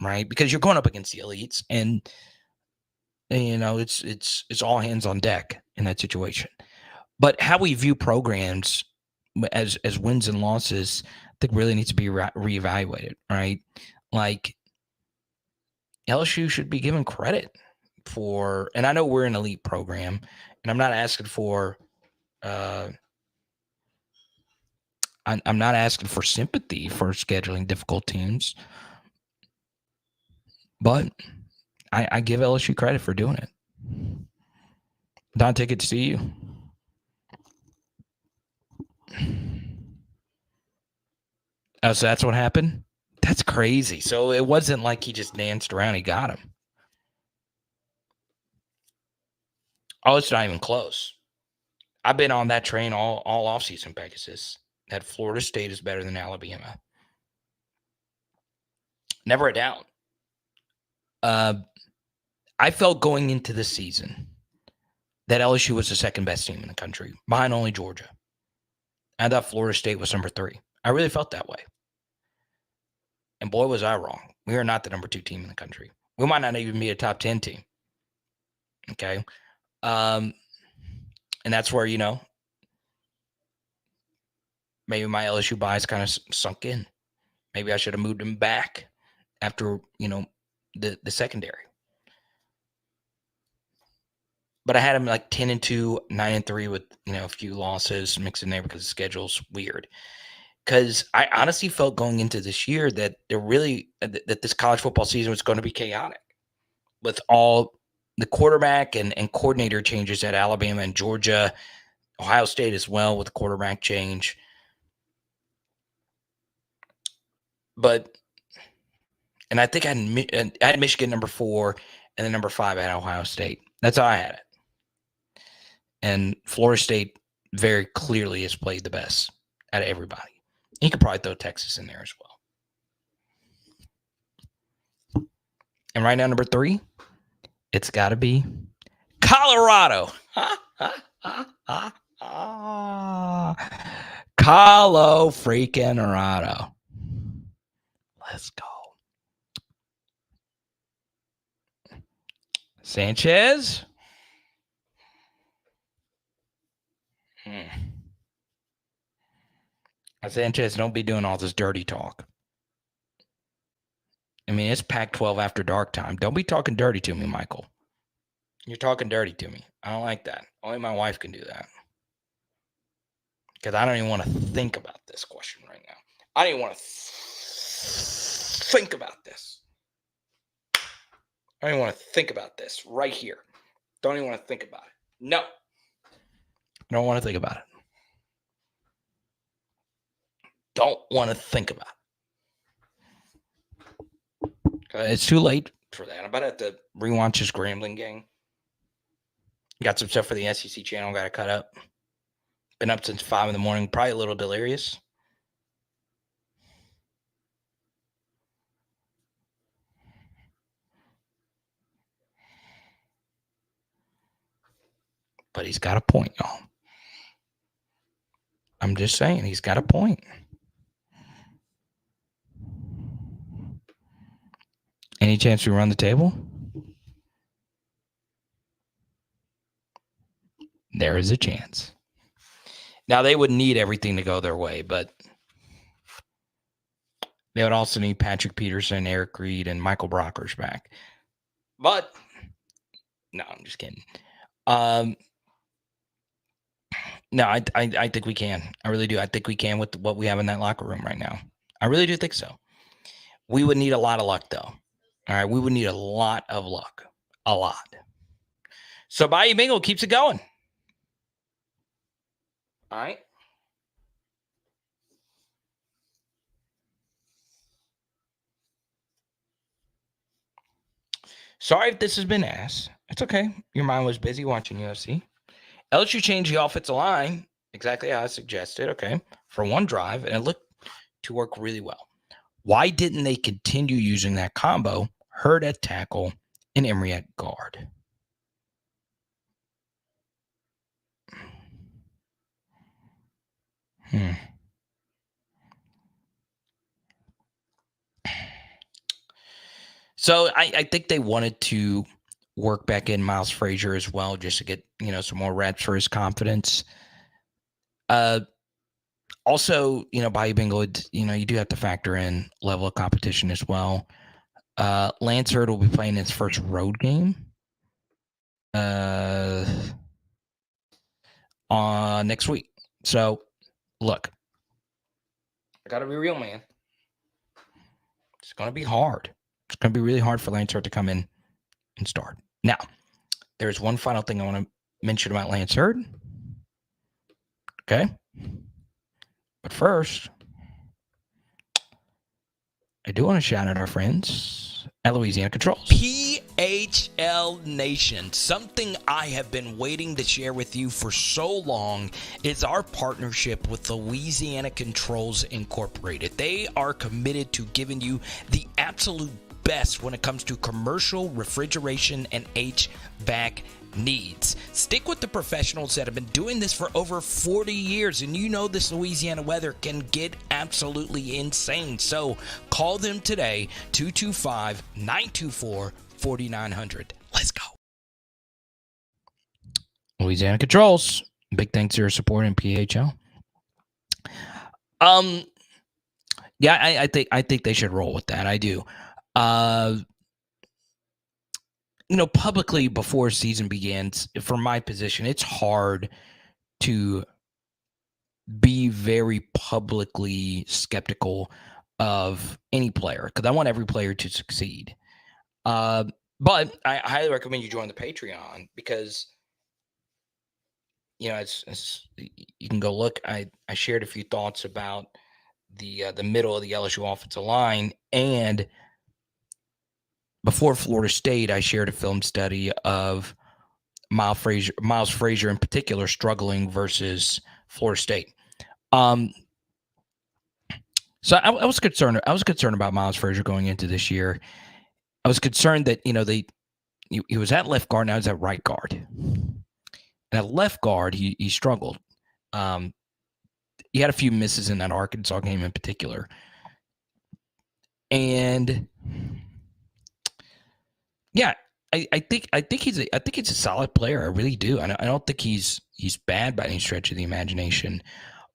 right? Because you're going up against the elites, and you know it's all hands on deck in that situation. But how we view programs as wins and losses, I think really needs to be reevaluated, right? Like LSU should be given credit for, and I know we're an elite program, and I'm not asking for, I'm not asking for sympathy for scheduling difficult teams, but I give LSU credit for doing it. Dante, good to see you. Oh, so that's what happened? That's crazy. So it wasn't like he just danced around. He got him. Oh, it's not even close. I've been on that train all offseason, Pegasus. That Florida State is better than Alabama. Never a doubt. I felt going into the season that LSU was the second best team in the country, behind only Georgia. I thought Florida State was number 3. I really felt that way. And boy, was I wrong. We are not the number 2 team in the country. We might not even be a top 10 team. Okay. And that's where, maybe my LSU bias kind of sunk in. Maybe I should have moved him back after, the secondary. But I had him like 10-2, 9-3 with, a few losses mixed in there because the schedule's weird. Because I honestly felt going into this year that that this college football season was going to be chaotic with all the quarterback and coordinator changes at Alabama and Georgia, Ohio State as well with the quarterback change. And I think I had Michigan number 4, and then number 5 I had Ohio State. That's how I had it. And Florida State very clearly has played the best out of everybody. You could probably throw Texas in there as well. And right now, number 3, it's got to be Colorado. Colo freaking Rado. Let's go. Sanchez. Sanchez, don't be doing all this dirty talk. I mean, it's Pac-12 after dark time. Don't be talking dirty to me, Michael. You're talking dirty to me. I don't like that. Only my wife can do that. Because I don't even want to think about this question right now. I don't even want to think about this. I don't even want to think about this right here. Don't even want to think about it. No. I don't want to think about it. Don't want to think about it. It's too late for that. I'm about to have to rewatch this Grambling game. Got some stuff for the SEC channel. Got to cut up. Been up since 5 a.m. Probably a little delirious. But he's got a point, y'all. I'm just saying, he's got a point. Any chance we run the table? There is a chance. Now, they would need everything to go their way, but they would also need Patrick Peterson, Eric Reed, and Michael Brockers back. But, no, I'm just kidding. No, I think we can. I really do. I think we can with what we have in that locker room right now. I really do think so. We would need a lot of luck, though. All right, we would need a lot of luck. A lot. So Bayou Bengal keeps it going. All right. Sorry if this has been asked. It's okay. Your mind was busy watching UFC. LSU changed the offensive line exactly how I suggested, okay, for one drive, and it looked to work really well. Why didn't they continue using that combo, Hurd at tackle and Emery at guard? So I think they wanted to work back in Miles Frazier as well, just to get, some more reps for his confidence. Also, Bayou Bengal, you do have to factor in level of competition as well. Lance Hurd will be playing his first road game next week. So, look, I got to be real, man. It's going to be hard. It's going to be really hard for Lance Hurd to come in and start. Now, there's one final thing I want to mention about Lance Hurd. Okay? But first, I do want to shout out our friends at Louisiana Controls. PHL Nation, something I have been waiting to share with you for so long is our partnership with Louisiana Controls Incorporated. They are committed to giving you the absolute best when it comes to commercial refrigeration and HVAC needs. Stick with the professionals that have been doing this for over 40 years, and this Louisiana weather can get absolutely insane. So call them today, 225-924-4900. Let's go. Louisiana Controls. Big thanks to your support in PHL. Yeah, I think they should roll with that. I do. Publicly before season begins, from my position, it's hard to be very publicly skeptical of any player because I want every player to succeed. But I highly recommend you join the Patreon because, it's you can go look. I shared a few thoughts about the middle of the LSU offensive line, and before Florida State, I shared a film study of Miles Frazier in particular struggling versus Florida State. So I was concerned. I was concerned about Miles Frazier going into this year. I was concerned that he was at left guard, now he's at right guard. And at left guard, he struggled. He had a few misses in that Arkansas game in particular, and yeah, I think he's a solid player. I really do. I don't think he's bad by any stretch of the imagination.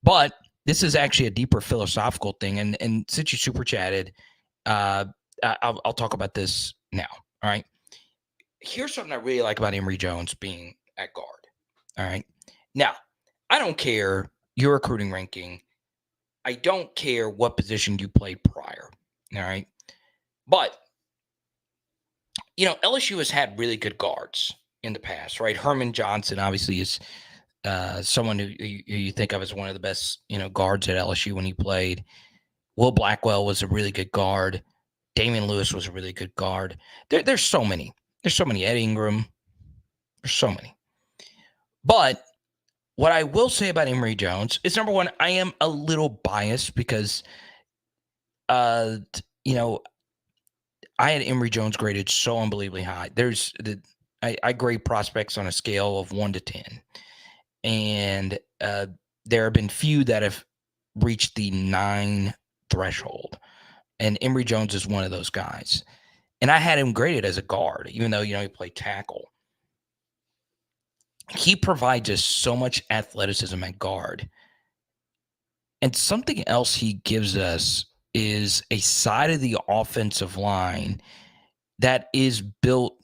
But this is actually a deeper philosophical thing. And since you super chatted, I'll talk about this now. All right. Here's something I really like about Emory Jones being at guard. All right. Now, I don't care your recruiting ranking. I don't care what position you played prior. All right. But LSU has had really good guards in the past, right? Herman Johnson obviously is someone who you think of as one of the best, guards at LSU when he played. Will Blackwell was a really good guard. Damian Lewis was a really good guard. There's so many. There's so many. Ed Ingram. There's so many. But what I will say about Emory Jones is, number one, I am a little biased because, I had Emory Jones graded so unbelievably high. I grade prospects on a scale of 1 to 10. And there have been few that have reached the 9 threshold. And Emory Jones is one of those guys. And I had him graded as a guard, even though, he played tackle. He provides us so much athleticism at guard. And something else he gives us is a side of the offensive line that is built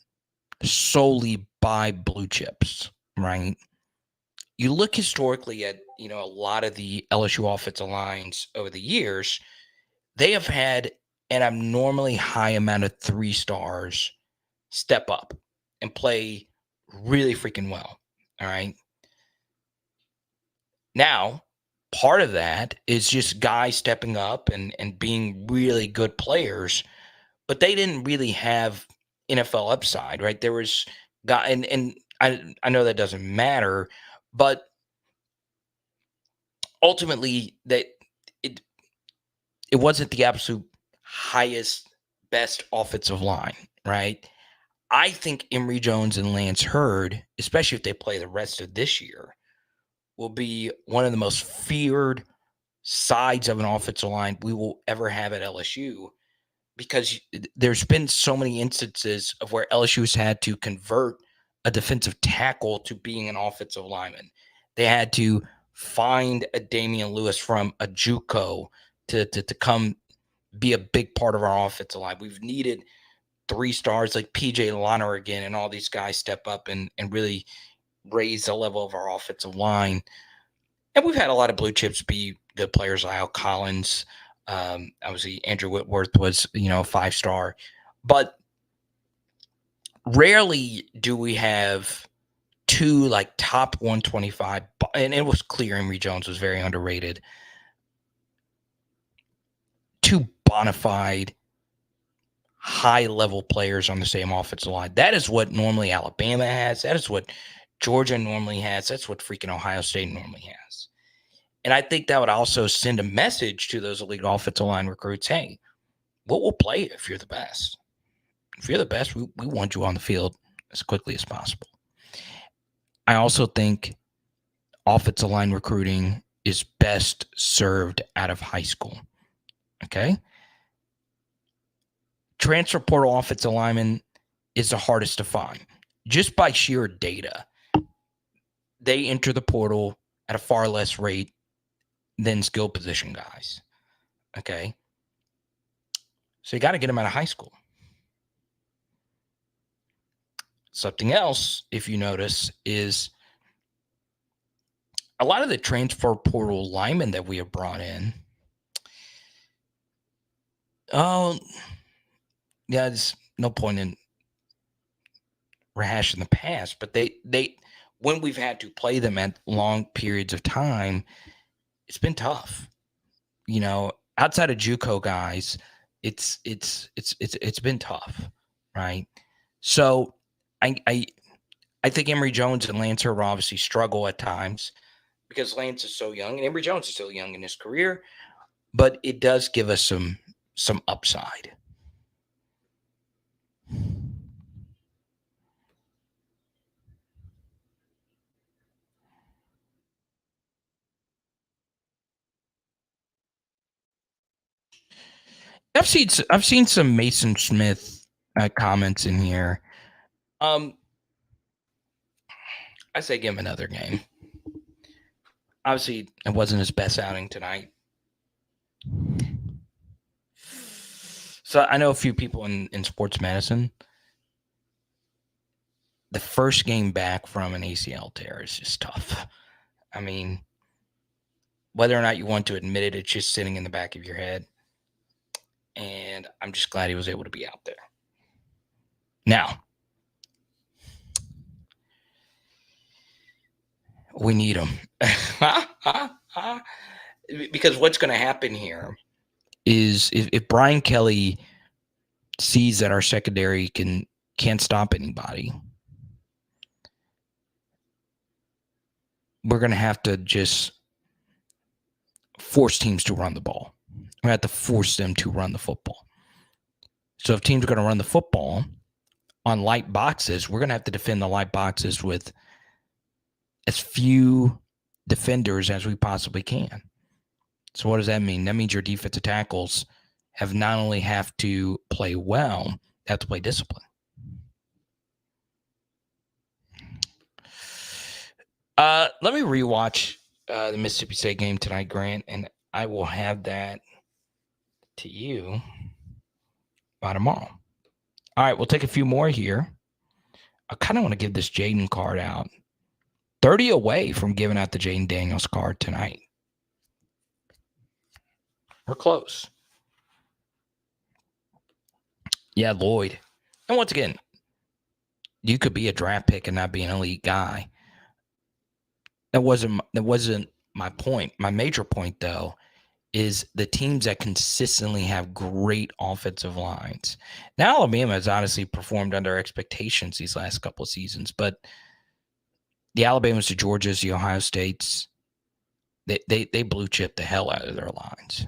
solely by blue chips, right? You look historically at, a lot of the LSU offensive lines over the years, they have had an abnormally high amount of 3 stars step up and play really freaking well. All right. Now, part of that is just guys stepping up and being really good players, but they didn't really have NFL upside, right? There was guy, and I know that doesn't matter, but ultimately that it wasn't the absolute highest, best offensive line, right? I think Emory Jones and Lance Hurd, especially if they play the rest of this year, will be one of the most feared sides of an offensive line we will ever have at LSU, because there's been so many instances of where LSU has had to convert a defensive tackle to being an offensive lineman. They had to find a Damian Lewis from a JUCO to come be a big part of our offensive line. We've needed 3 stars like PJ Lonergan and all these guys step up and really raise the level of our offensive line. And we've had a lot of blue chips be good players. Lyle Collins, obviously Andrew Whitworth was, a 5-star. But rarely do we have 2 like top 125, and it was clear Emory Jones was very underrated. 2 bona fide high-level players on the same offensive line. That is what normally Alabama has. That is what Georgia normally has. That's what freaking Ohio State normally has. And I think that would also send a message to those elite offensive line recruits. Hey, we'll play if you're the best. If you're the best, we want you on the field as quickly as possible. I also think offensive line recruiting is best served out of high school. Okay? Transfer portal offensive lineman is the hardest to find. Just by sheer data, they enter the portal at a far less rate than skill position guys. Okay? So you got to get them out of high school. Something else, if you notice, is a lot of the transfer portal linemen that we have brought in. Oh, yeah, there's no point in rehashing the past, but they when we've had to play them at long periods of time, it's been tough. Outside of JUCO guys, it's been tough, right? So I think Emory Jones and Lance Hurd obviously struggle at times because Lance is so young and Emory Jones is still young in his career, but it does give us some upside. I've seen some Mason Smith comments in here. I say give him another game. Obviously, it wasn't his best outing tonight. So I know a few people in sports medicine. The first game back from an ACL tear is just tough. I mean, whether or not you want to admit it, it's just sitting in the back of your head. And I'm just glad he was able to be out there. Now, we need him. Because what's going to happen here is if Brian Kelly sees that our secondary can't stop anybody, we're going to have to just force teams to run the ball. We have to force them to run the football. So if teams are going to run the football, on light boxes, we're going to have to defend the light boxes with as few defenders as we possibly can. So what does that mean? That means your defensive tackles have not only have to play well, they have to play discipline. Let me rewatch the Mississippi State game tonight, Grant, and I will have that to you by tomorrow. All right, we'll take a few more here. I kind of want to give this JAYDEN card out. 30 away from giving out the Jayden Daniels card tonight. We're close. Yeah, Lloyd. And once again, you could be a draft pick and not be an elite guy. That wasn't my point. My major point, though, is the teams that consistently have great offensive lines. Now, Alabama has honestly performed under expectations these last couple of seasons, but the Alabamas, the Georgias, the Ohio States, they blue chip the hell out of their lines.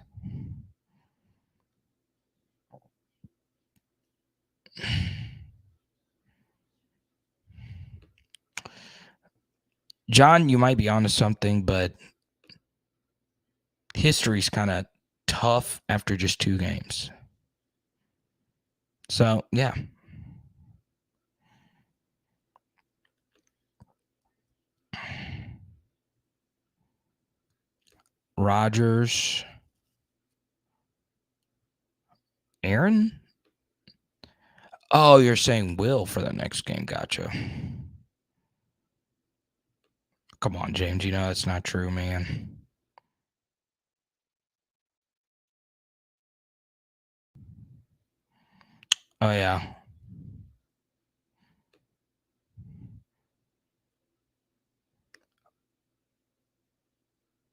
John, you might be onto something, but history's kind of tough after just 2 games. So, yeah. Rodgers. Aaron? Oh, you're saying Will for the next game. Gotcha. Come on, James. You know that's not true, man. Oh, yeah.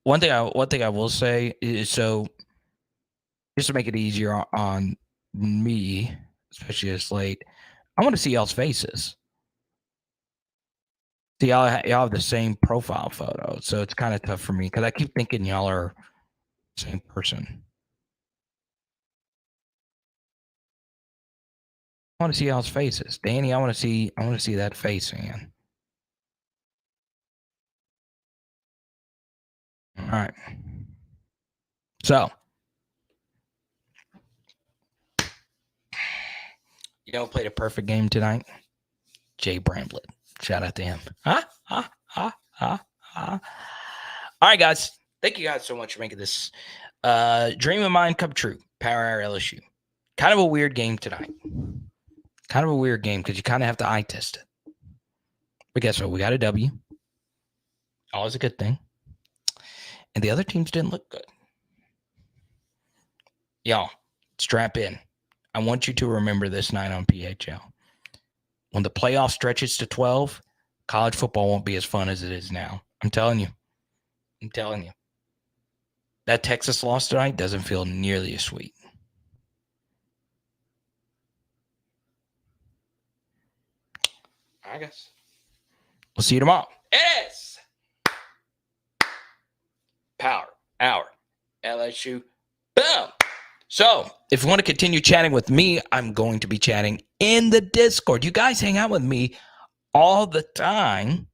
One thing I will say is, so just to make it easier on me, especially as late, I want to see y'all's faces. See, y'all have the same profile photo, so it's kind of tough for me because I keep thinking y'all are the same person. I want to see y'all's faces, Danny. I want to see that face, man. All right. So, you know, played a perfect game tonight. Jay Bramblett. Shout out to him. All right, guys. Thank you guys so much for making this dream of mine come true. Power Hour LSU. Kind of a weird game tonight. Kind of a weird game because you kind of have to eye test it. But guess what? We got a W. Always a good thing. And the other teams didn't look good. Y'all, strap in. I want you to remember this night on PHL. When the playoff stretches to 12, college football won't be as fun as it is now. I'm telling you. That Texas loss tonight doesn't feel nearly as sweet. All right, guys. We'll see you tomorrow. It is Power Hour LSU. Boom. So, if you want to continue chatting with me, I'm going to be chatting in the Discord. You guys hang out with me all the time.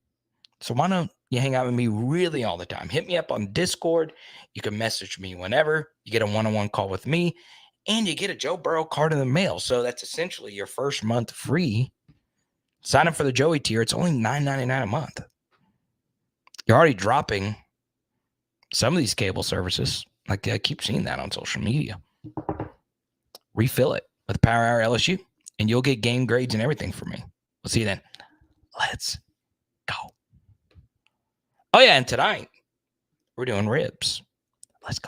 So why don't you hang out with me really all the time? Hit me up on Discord. You can message me whenever. You get a one-on-one call with me, and you get a Joe Burrow card in the mail. So that's essentially your first month free. Sign up for the Joey tier. It's only $9.99 a month. You're already dropping some of these cable services. Like, I keep seeing that on social media. Refill it with Power Hour LSU, and you'll get game grades and everything from me. We'll see you then. Let's go. Oh, yeah, and tonight we're doing ribs. Let's go.